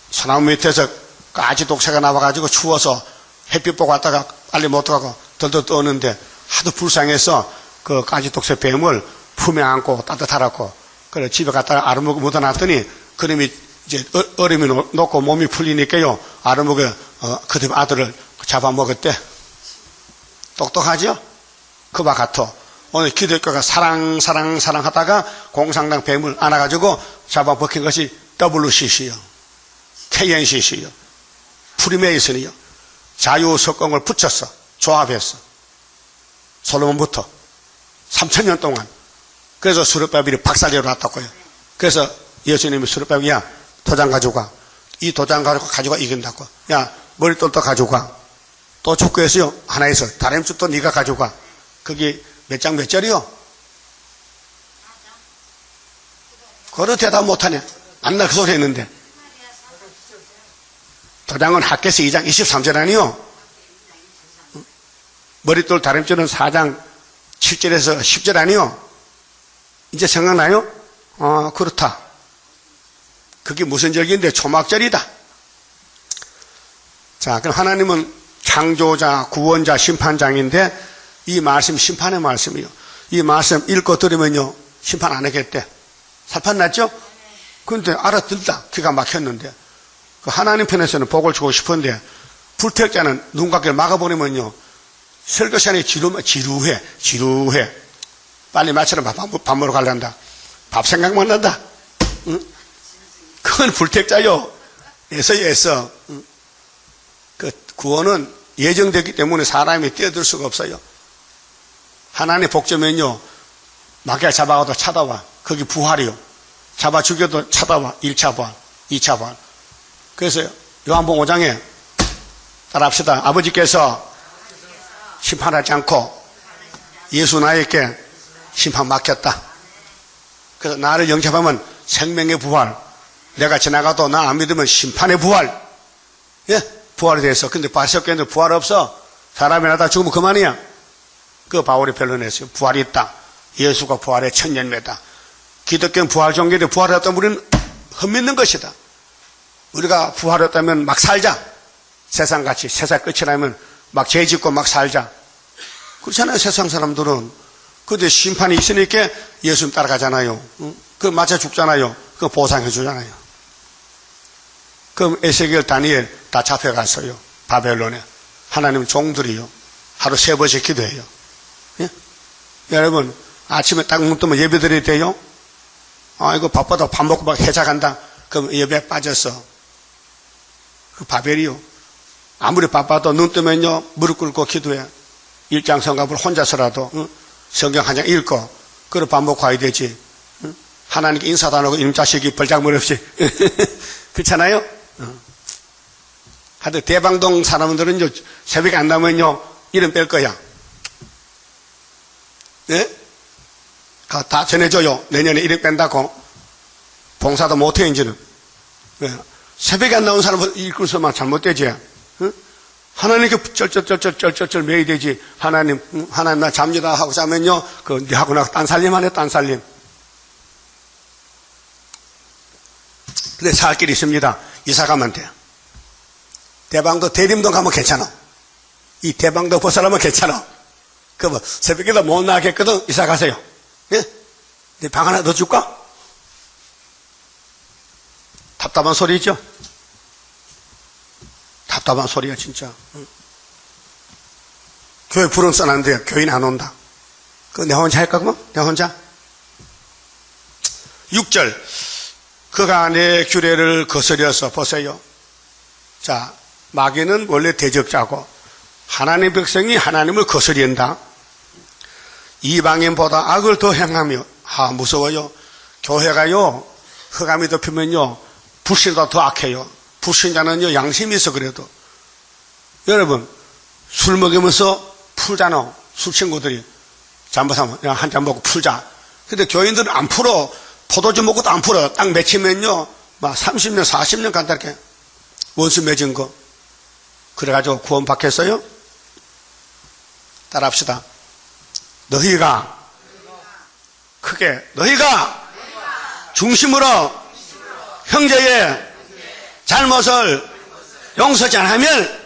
소나무 밑에서 까지 독새가 나와가지고 추워서 햇빛 보고 왔다가 빨리 못 들어가고 덜덜 떠오는데 하도 불쌍해서 그 까지 독새 뱀을 품에 안고 따뜻하라고 그래 집에 갔다가 아르목에 묻어놨더니 그놈이 이제 얼음이 녹고 몸이 풀리니까요 아르목에 그들 아들을 잡아먹었대. 똑똑하죠? 그와 같아. 오늘 기독교가 사랑하다가 공산당 뱀을 안아가지고 잡아먹힌 것이 WCC요. KNCC요. 프리메이슨이요. 자유석공을 붙였어. 조합했어. 솔로몬부터 3000년 동안. 그래서 수르바벨이 박살내러 놨다고요. 그래서 예수님이 수르바벨이야 도장 가져가. 이 도장 가지고 이긴다고. 야 머리돌도 가져가. 또 축구에서요 하나 있어. 다른 슛도 네가 가져가. 그게 몇 장 몇 절이요? 그걸 대답 못하네. 안나 그 소리 했는데. 도장은 학개서 2장 23절 아니요? 머릿돌 다림줄은 4장 7절에서 10절 아니요? 이제 생각나요? 그렇다. 그게 무슨 절기인데 초막절이다. 자, 그럼 하나님은 창조자, 구원자, 심판장인데 이 말씀 심판의 말씀이요. 이 말씀 읽고 들으면요 심판 안 하겠대. 살판 났죠? 그런데 알아듣다. 기가 막혔는데 그 하나님 편에서는 복을 주고 싶은데 불택자는 눈각을 막아버리면요 설교 시간에 지루해. 빨리 마치러 밥 먹으러 가려한다. 밥 생각만 난다. 응? 그건 불택자요. 애써. 응? 그 구원은 예정되기 때문에 사람이 뛰어들 수가 없어요. 하나님 복주면요 마귀가 잡아가도 찾아와. 거기 부활이요. 잡아 죽여도 찾아와. 1차 부활, 2차 부활. 그래서 요한복음 5장에 따라합시다. 아버지께서 심판하지 않고 예수 나에게 심판 맡겼다. 그래서 나를 영접하면 생명의 부활, 내가 지나가도 나 안 믿으면 심판의 부활. 예? 부활이 돼서. 근데 바리새교인들 부활 없어. 사람이 나다 죽으면 그만이야. 그 바울이 변론했어요. 부활이 있다. 예수가 부활의 천년매다. 기독교는 부활 종교인데 부활했다면 우리는 헛믿는 것이다. 우리가 부활했다면 막 살자. 세상같이 세상 끝이 나면 막 죄짓고 막 살자. 그렇잖아요. 세상 사람들은. 근데 심판이 있으니까 예수님 따라가잖아요. 그 맞아 죽잖아요. 그 보상해 주잖아요. 그럼 에스겔, 다니엘 다 잡혀갔어요. 바벨론에. 하나님 종들이요. 하루 3번씩 기도해요. 예? 여러분 아침에 딱 눈 뜨면 예배 드려야 돼요? 이거 바빠도 밥 먹고 막 해자간다. 그럼 예배에 빠졌어. 그 바벨이요. 아무리 바빠도 눈 뜨면요 무릎 꿇고 기도해. 일장 성갑을 혼자서라도 성경 한 장 읽고 그리고 밥 먹고 와야 되지. 하나님께 인사도 안 하고 이놈 자식이 벌짝머리 없이 그렇잖아요? 하여튼 대방동 사람들은요 새벽에 안 나면요 이름 뺄 거야. 예? 다 전해줘요. 내년에 이름 뺀다고. 봉사도 못해 이제는. 예. 새벽에 안 나온 사람은 이끌 수만 잘못되지. 응? 하나님께 쩔쩔쩔쩔 매야 되지. 하나님 나 잡니다 하고 자면요 그 니하고 나 딴살림 하네. 딴살림. 근데 살 길이 있습니다. 이사 가면 돼. 대방도 대림동 가면 괜찮아. 이 대방도 벗어나면 괜찮아. 그 뭐 새벽에도 못 나가겠거든. 이사 가세요. 예? 내 방 하나 더 줄까? 답답한 소리죠? 답답한 소리야 진짜. 응. 교회 부름 써놨는데 교인 안 온다. 그거 내 혼자 할까 그러면? 내 혼자? 6절 그가 내 규례를 거스려서 보세요. 자, 마귀는 원래 대적자고 하나님의 백성이 하나님을 거스린다. 이방인보다 악을 더 행하며 무서워요. 교회가요 흑암이 덮이면요 불신보다 더 악해요. 불신자는요 양심이 있어. 그래도 여러분 술 먹으면서 풀잖아. 술 친구들이 잘못하면 한 잔 먹고 풀자. 근데 교인들은 안 풀어. 포도주 먹고도 안 풀어. 딱 맺히면요 막 30년 40년 간다 이렇게 원수 맺은 거. 그래가지고 구원 받겠어요? 따라합시다. 너희가 크게 너희가 중심으로 형제의 잘못을 용서하지 않으면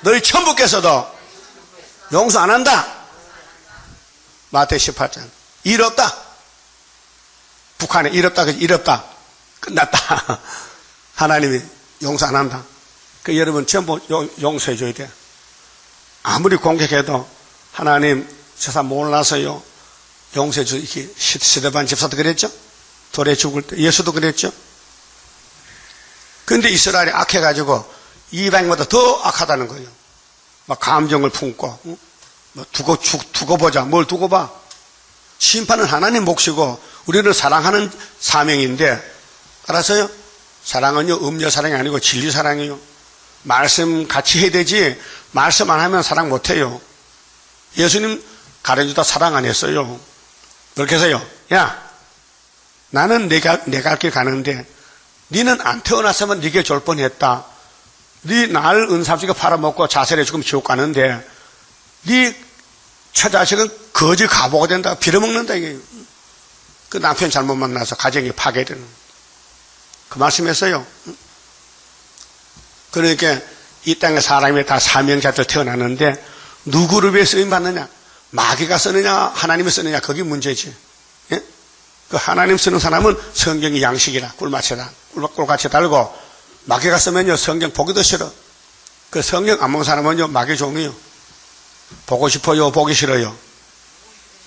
너희 천부께서도 용서 안 한다. 마태복음 18장. 일 없다. 북한에 일 없다. 일 없다. 끝났다. 하나님이 용서 안 한다. 그 여러분 전부 용서해 줘야 돼. 아무리 공격해도 하나님 저 사람 몰라서요. 용서해 주. 이렇게 스데반 집사도 그랬죠. 돌에 죽을 때 예수도 그랬죠. 그런데 이스라엘이 악해가지고 이방보다 더 악하다는 거예요. 막 감정을 품고 뭐 두고 보자. 뭘 두고 봐. 심판은 하나님 몫이고 우리를 사랑하는 사명인데 알았어요? 사랑은요 음료 사랑이 아니고 진리 사랑이에요. 말씀 같이 해야 되지 말씀 안 하면 사랑 못해요. 예수님 가르쳐주다 사랑 안 했어요. 그렇게 해서요. 야 나는 내 갈 길 가는데 니는 안 태어났으면 니게 졸 뻔했다. 니 날 은삽지가 팔아먹고 자살해 죽으면 지옥 가는데 니 처자식은 거지 가보가 된다. 빌어먹는다 이게. 그 남편 잘못 만나서 가정이 파괴되는 그 말씀했어요. 그러니까 이 땅에 사람이 다 사명자들 태어났는데 누구를 위해 쓰임받느냐? 마귀가 쓰느냐 하나님이 쓰느냐 그게 문제지. 예? 그 하나님 쓰는 사람은 성경이 양식이라 꿀같이 달고 마귀가 쓰면요 성경 보기도 싫어. 그 성경 안 보는 사람은요 마귀 종이요. 보고 싶어요 보기 싫어요.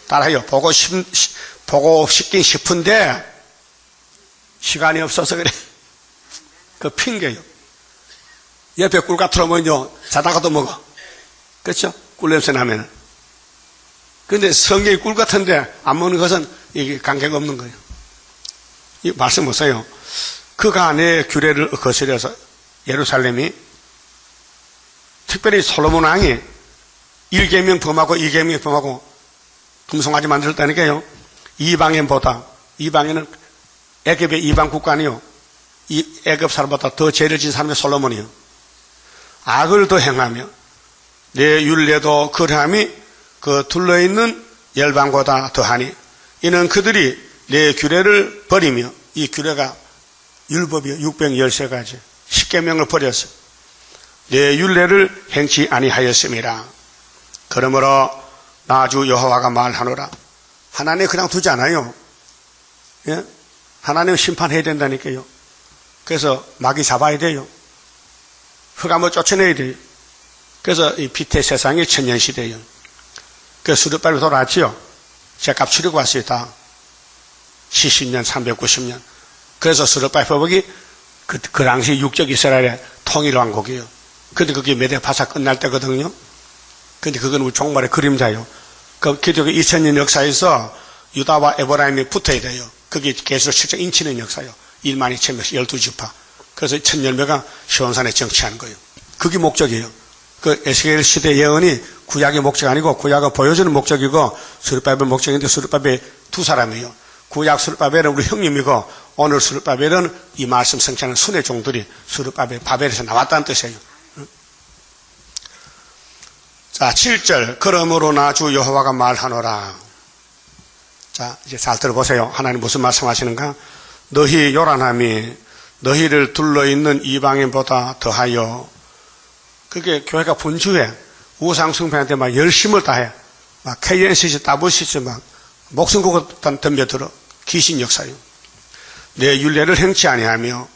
따라해요. 보고 싶긴 싶은데 시간이 없어서 그래. 그 핑계요. 옆에 꿀 같으면요 자다가도 먹어. 그렇죠? 꿀 냄새 나면. 근데 성경이 꿀 같은데 안 먹는 것은 이게 관계가 없는 거예요. 이 말씀 보세요. 그가 내 규례를 거스려서 예루살렘이 특별히 솔로몬 왕이 1계명 범하고 2계명 범하고 금송아지 만들었다니까요. 이방인보다 이방인은 애굽의 이방 국가니요. 이 애굽 사람보다 더 죄를 진 사람이 솔로몬이요. 악을 더 행하며 내 율례도 그러함이 그 둘러있는 열방보다 더하니 이는 그들이 내 규례를 버리며 이 규례가 율법이요 613가지 10계명을 버렸어. 내 율례를 행치 아니하였음이라. 그러므로 나주 여호와가 말하노라. 하나님 그냥 두지 않아요. 예? 하나님 심판해야 된다니까요. 그래서 마귀 잡아야 돼요. 흑암을 쫓아내야 돼요. 그래서 이 빛의 세상이 천년시대예요. 그래서 수르바벨이 돌아왔지요. 죄값 치르고 왔어요. 다 70년 390년. 그래서 수르바벨이 그 당시 육적 이스라엘의 통일왕국이에요. 근데 그게 메대파사 끝날 때거든요. 근데 그건 우리 종말의 그림자예요. 그 기독교 2000년 역사에서 유다와 에브라임이 붙어야 돼요. 그게 계속 실제 인치는 역사예요. 1만 2천 12지파. 그래서 천열매가 시온산에 정치하는 거예요. 그게 목적이에요. 그 에스겔 시대 예언이 구약의 목적 아니고 구약을 보여주는 목적이고 수르바벨 목적인데 수르바벨 두 사람이에요. 구약 수르바벨은 우리 형님이고 오늘 수르바벨은 이 말씀 성취하는 순의 종들이 수르바벨 바벨에서 나왔다는 뜻이에요. 자 7절 그러므로 나 주 여호와가 말하노라. 자 이제 잘 들어보세요. 하나님 무슨 말씀하시는가? 너희 요란함이 너희를 둘러있는 이방인보다 더하여. 그게 교회가 분주해. 우상숭배한테 막 열심을 다해. 막 KNCC, WCC 막 목숨 걸고 덤벼들어. 귀신 역사요. 내 율례를 행치 아니하며.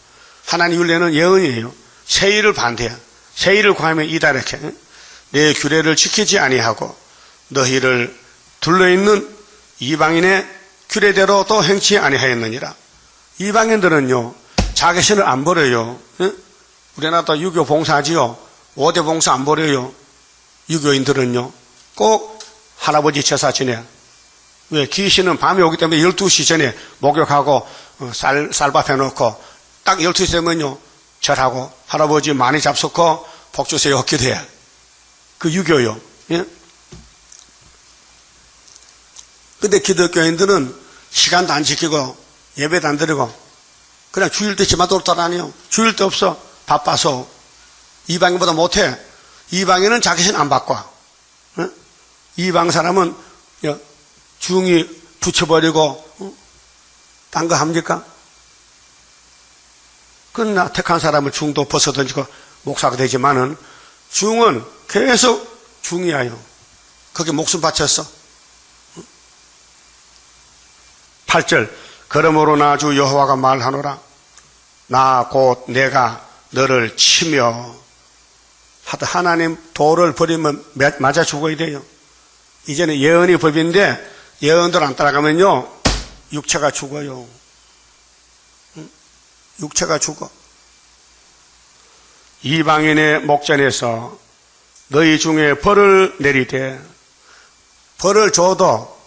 하나님 율례는 예언이에요. 세일을 반대해. 세일을 구하면 이다르게. 내 규례를 지키지 아니하고 너희를 둘러있는 이방인의 규례대로 또 행치 아니하였느니라. 이방인들은요 자기 신을 안 버려요. 우리나라도 유교 봉사하지요. 5대 봉사 안 버려요. 유교인들은요 꼭 할아버지 제사 지내. 왜? 귀신은 밤에 오기 때문에 12시 전에 목욕하고 쌀밥 해놓고 딱 12시 되면요 절하고 할아버지 많이 잡수고 복 주세요 기도해. 그 유교요. 예? 근데 기독교인들은 시간도 안 지키고 예배도 안 드리고 그냥 주일 때 집만 돌아다녀요. 주일 때 없어. 바빠서 이방인보다 못해. 이방인은 자기 신 안 바꿔. 이방 사람은 중이 붙여버리고 딴 거 합니까? 그러나 택한 사람을 중도 벗어던지고 목사가 되지만은 중은 계속 중이야요. 거기 목숨 바쳤어. 8절 그러므로 나 주 여호와가 말하노라 나 곧 내가 너를 치며 하다 하나님 도를 버리면 맞아 죽어야 돼요. 이제는 예언이 법인데 예언들 안 따라가면요 육체가 죽어요. 육체가 죽어. 이방인의 목전에서 너희 중에 벌을 내리되 벌을 줘도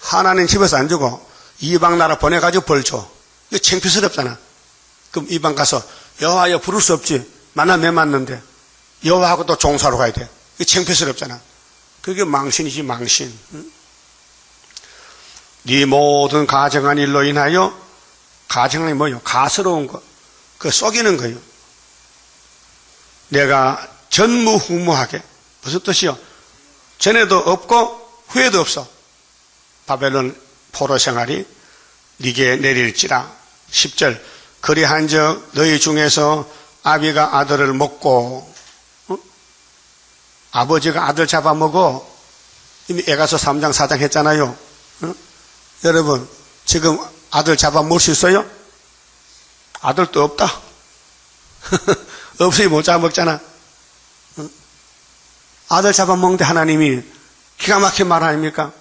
하나님 집에서 안 주고 이방 나라 보내가지고 벌 줘. 이거 창피스럽잖아. 그럼 이방 가서 여호와여 부를 수 없지. 만나 매 맞는데 여호와하고 또 종사로 가야 돼. 이거 창피스럽잖아. 그게 망신이지 망신. 네 모든 가정한 일로 인하여 가정이 뭐요? 가스러운 거. 그 속이는 거요. 내가 전무후무하게 무슨 뜻이요? 전에도 없고 후에도 없어. 바벨론 포로 생활이 네게 내릴지라. 10절 그리한즉 너희 중에서 아비가 아들을 먹고 아버지가 아들 잡아먹어. 이미 에가서 3장 4장 했잖아요. 여러분 지금 아들 잡아먹을 수 있어요? 아들도 없다. 없으니 못 잡아먹잖아. 아들 잡아먹는데 하나님이 기가 막힌 말 아닙니까?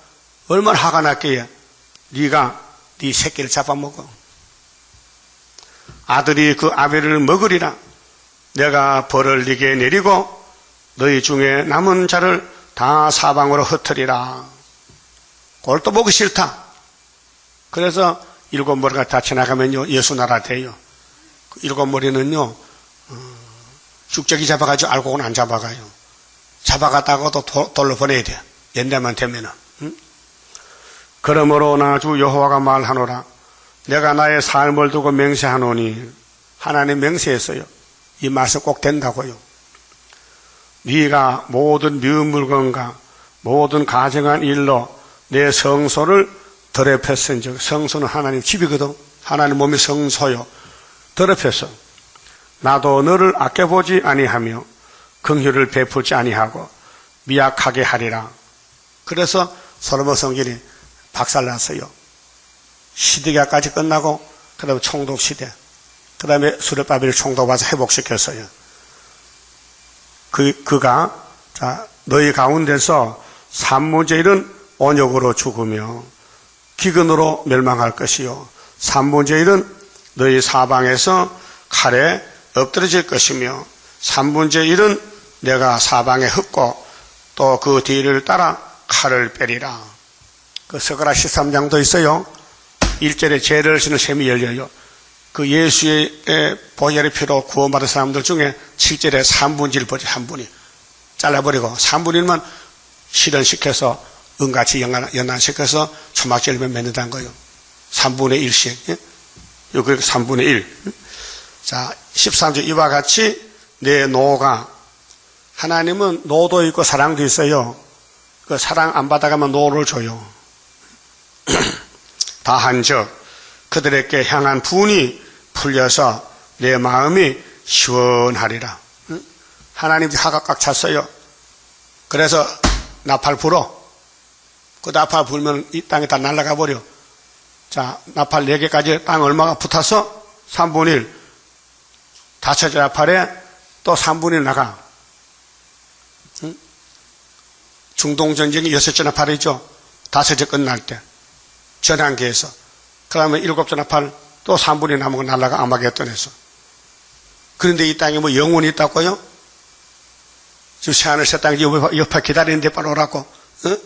얼마나 화가 났기에 네가 네 새끼를 잡아먹어. 아들이 그 아벨을 먹으리라. 내가 벌을 네게 내리고 너희 중에 남은 자를 다 사방으로 흩으리라. 그걸 또 보기 싫다. 그래서 일곱 머리가 다 지나가면요 예수 나라 돼요. 그 일곱 머리는요 죽적이 잡아가지고 알고는 안 잡아가요. 잡아갔다가도 돌로 보내야 돼요. 옛날만 되면은. 그러므로 나 주 여호와가 말하노라. 내가 나의 삶을 두고 맹세하노니. 하나님 맹세했어요. 이 말씀 꼭 된다고요. 네가 모든 미운 물건과 모든 가정한 일로 내 성소를 더럽혔은즉. 성소는 하나님 집이거든. 하나님 몸이 성소요. 더럽혔어. 나도 너를 아껴보지 아니하며 긍휼을 베풀지 아니하고 미약하게 하리라. 그래서 솔로몬 성전이 박살났어요. 시드기야까지 끝나고 그 다음에 총독시대, 그 다음에 수르바벨 총독 와서 회복시켰어요. 그가 자 너희 가운데서 삼분의 1은 온역으로 죽으며 기근으로 멸망할 것이요 3분의 1은 너희 사방에서 칼에 엎드러질 것이며 3분의 1은 내가 사방에 흩고 또 그 뒤를 따라 칼을 빼리라. 그 스가랴 13장도 있어요. 1절에 죄를 지는 셈이 열려요. 그 예수의 보혈의 피로 구원받은 사람들 중에 7절에 3분의 1 버리 한 분이 잘라버리고 3분의 1만 실현시켜서 은같이 연한시켜서 초막절면 맺는다는 거예요. 3분의 1씩. 여기 3분의 1. 자, 13절 이와 같이 내 노가 하나님은 노도 있고 사랑도 있어요. 그 사랑 안 받아가면 노를 줘요. 다한즉 그들에게 향한 분이 풀려서 내 마음이 시원하리라. 하나님이 화가 꽉 찼어요. 그래서 나팔 불어. 그 나팔 불면 이 땅에 다 날아가 버려. 자, 나팔 4개까지 땅 얼마가 붙어서 3분의 1. 5째 나팔에 또 3분의 1 나가. 중동전쟁이 6째 나팔이죠. 5째 끝날 때. 전환기에서. 그 다음에 7째 나팔 또 3분의 1 남은 거 날아가 아마겟돈에서. 그런데 이 땅에 뭐 영혼이 있다고요? 지금 새하늘 새 땅이 옆에 기다리는데 바로 오라고. 어?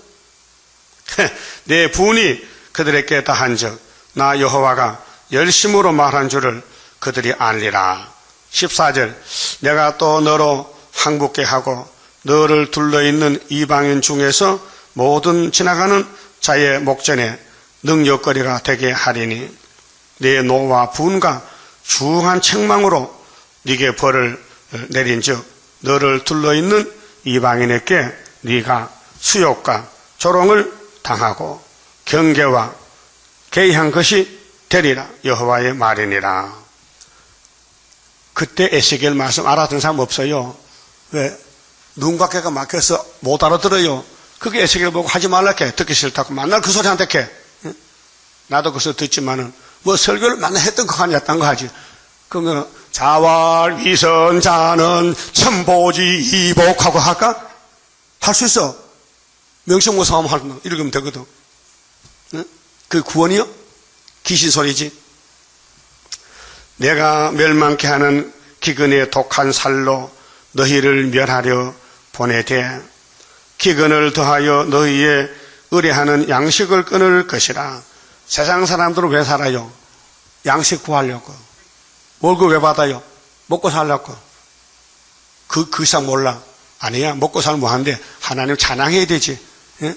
내 분이 그들에게 다한즉 나 여호와가 열심으로 말한 줄을 그들이 알리라. 14절 내가 또 너로 항복케 하고 너를 둘러있는 이방인 중에서 모든 지나가는 자의 목전에 능력거리가 되게 하리니 내 노와 분과 주한 책망으로 네게 벌을 내린즉 너를 둘러있는 이방인에게 네가 수욕과 조롱을 당하고 경계와 개의한 것이 되리라. 여호와의 말이니라. 그때 에스겔 말씀 알아듣는 사람 없어요. 왜? 눈과 귀가 막혀서 못 알아들어요. 그게 에스겔 보고 하지 말라게 듣기 싫다고 만날 그 소리 안 듣게. 나도 그래서 듣지만은 뭐 설교를 만나 했던 거 아니야, 딴 거 하지. 그러면 자활위선자는 천보지 이복하고 할까? 할 수 있어. 명성모사하면 하면 읽으면 되거든. 그 구원이요? 귀신 소리지. 내가 멸망케 하는 기근의 독한 살로 너희를 멸하려 보내되 기근을 더하여 너희의 의뢰하는 양식을 끊을 것이라. 세상 사람들은 왜 살아요? 양식 구하려고. 월급 왜 받아요? 먹고 살려고. 그 이상 몰라. 아니야. 먹고 살면 뭐하는데 하나님 찬양해야 되지. 예?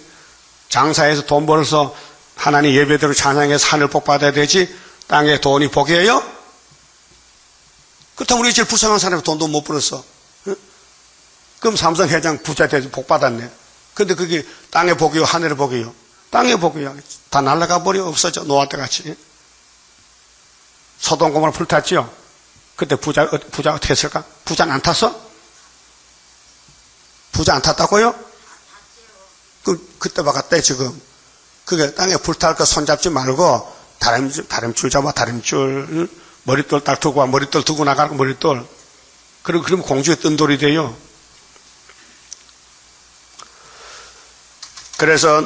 장사해서 돈 벌어서 하나님 예배대로 찬양해서 하늘 복 받아야 되지. 땅에 돈이 복이에요? 그렇다면 우리 제일 불쌍한 사람이 돈도 못 벌었어. 예? 그럼 삼성 회장 부자 돼서 복 받았네. 근데 그게 땅의 복이요, 하늘의 복이요? 땅의 복이요. 다 날아가 버려. 없어져. 노아 때 같이. 소돔 고모라 불탔지요? 그때 부자 어떻게 했을까? 부자는 안 탔어? 부자 안 탔다고요? 그때 막았대, 지금. 그게 땅에 불탈 거 손잡지 말고, 다림줄 잡아, 다림줄. 머릿돌 딱 두고 와, 머릿돌 두고 나가고, 머릿돌. 그러면 공주의 뜬 돌이 돼요. 그래서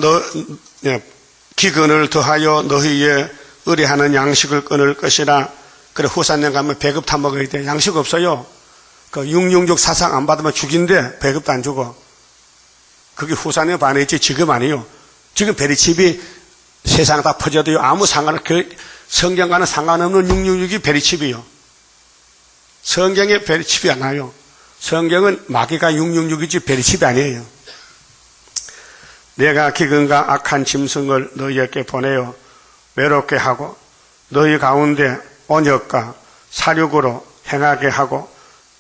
기근을 더하여 너희의 의뢰하는 양식을 끊을 것이라. 그래, 후산년 가면 배급 타 먹어야 돼. 양식 없어요. 그 666 사상 안 받으면 죽인데 배급도 안 주고. 그게 후산년 반했지 지금 아니에요. 지금 베리칩이 세상 다 퍼져도요. 아무 성경과는 상관없는 666이 베리칩이요. 성경에 베리칩이 안 나요. 성경은 마귀가 666이지 베리칩이 아니에요. 내가 기근과 악한 짐승을 너희에게 보내어 외롭게 하고 너희 가운데 언역과 사륙으로 행하게 하고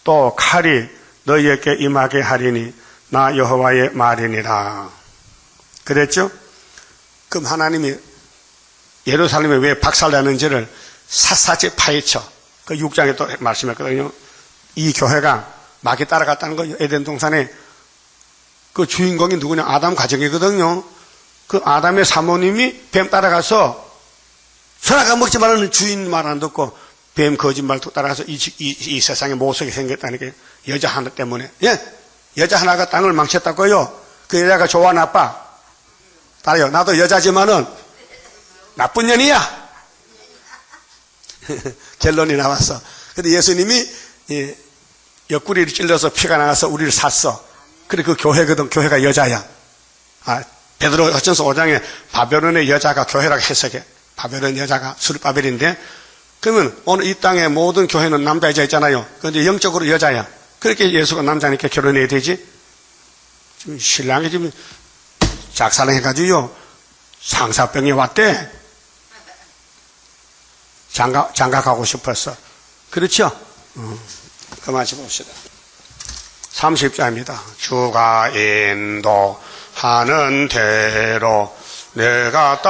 또 칼이 너희에게 임하게 하리니 나 여호와의 말이니라. 그랬죠? 그럼 하나님이 예루살렘에 왜 박살나는지를 샅샅이 파헤쳐. 그 6장에 또 말씀했거든요. 이 교회가 마귀 따라갔다는 거예요. 에덴 동산에. 그 주인공이 누구냐? 아담 가정이거든요. 그 아담의 사모님이 뱀 따라가서 선악과 먹지 말라는 주인 말 안 듣고 뱀 거짓말 따라가서 이 세상에 모성이 생겼다는 게 여자 하나 때문에. 예? 여자 하나가 땅을 망쳤다고요. 그 여자가 좋아 나빠? 따라요. 나도 여자지만은 나쁜 년이야. 결론이 나왔어. 근데 예수님이 옆구리를 찔러서 피가 나와서 우리를 샀어. 그래, 그 교회거든. 교회가 여자야. 베드로 어쩐서 5장에 바벨론의 여자가 교회라고 해석해. 바벨론 여자가 수르바벨인데, 그러면 오늘 이 땅의 모든 교회는 남자, 여자 있잖아요. 그런데 영적으로 여자야. 그렇게 예수가 남자니까 결혼해야 되지. 지금 신랑이 지금 작사랑해가지고요. 상사병이 왔대. 장가 가고 싶었어. 그렇죠? 그만 좀 봅시다. 30자입니다. 주가 인도하는 대로 내가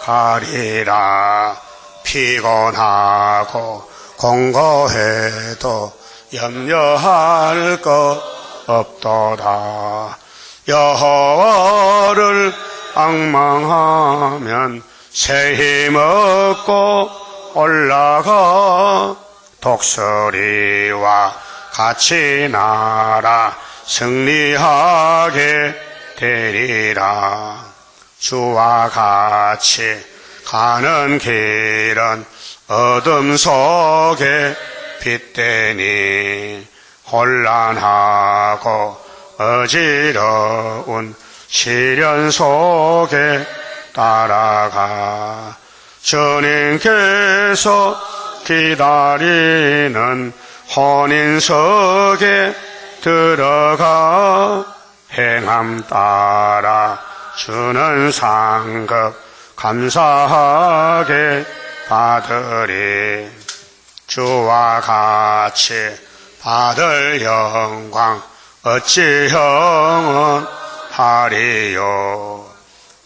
따라가리라. 피곤하고 공고해도 염려할 것 없도다. 여호와를 앙망하면 새 힘 얻고 올라가. 독수리와 같이 날아 승리하게 되리라. 주와 같이 가는 길은 어둠 속에 빛되니 혼란하고 어지러운 시련 속에 따라가. 주님께서 기다리는 혼인석에 들어가 행함 따라 주는 상급 감사하게 받으리. 주와 같이 받을 영광 어찌 영원하리요.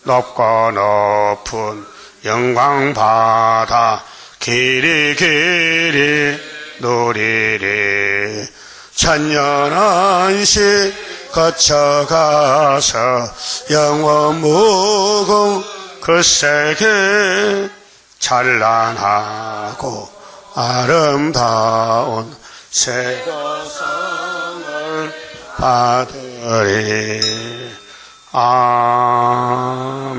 높고 높은 영광 받아 길이 길이 누리리. 천년한시 거쳐가서 영원 무궁 그 세계 찬란하고 아름다운 새 거성을 받으리. 아멘.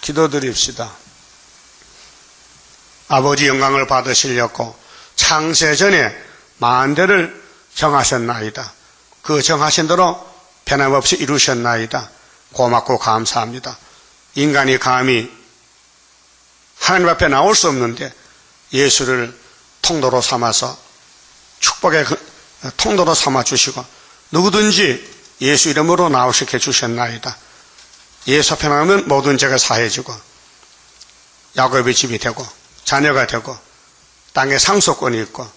기도드립시다. 아버지 영광을 받으시려고 창세전에 만대를 정하셨나이다. 그 정하신 대로 변함없이 이루셨나이다. 고맙고 감사합니다. 인간이 감히 하나님 앞에 나올 수 없는데 예수를 통로로 삼아서 축복의 통로로 삼아 주시고 누구든지 예수 이름으로 나오시게 주셨나이다. 예수 앞에 나오면 모든 죄가 사해지고 야곱의 집이 되고 자녀가 되고 땅에 상속권이 있고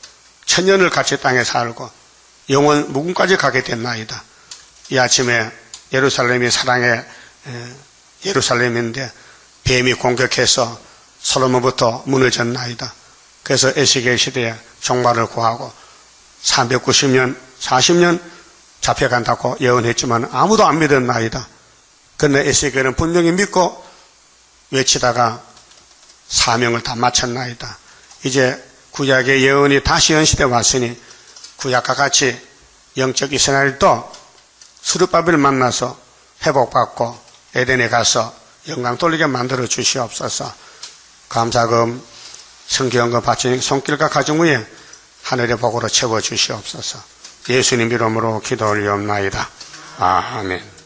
천년을 같이 땅에 살고 영원 무궁까지 가게 됐나이다. 이 아침에 예루살렘이 사랑의 예루살렘인데 뱀이 공격해서 솔로몬부터 무너졌나이다. 그래서 에스겔 시대에 종말을 구하고 390년 40년 잡혀간다고 예언했지만 아무도 안 믿었나이다. 그러나 에스겔은 분명히 믿고 외치다가 사명을 다 마쳤나이다. 이제 구약의 예언이 다시 현실에 왔으니 구약과 같이 영적 이스라엘도 스룹바벨을 만나서 회복받고 에덴에 가서 영광 돌리게 만들어 주시옵소서. 감사금 성경과 바친 손길과 가정 위에 하늘의 복으로 채워 주시옵소서. 예수님 이름으로 기도 올리옵나이다. 아멘.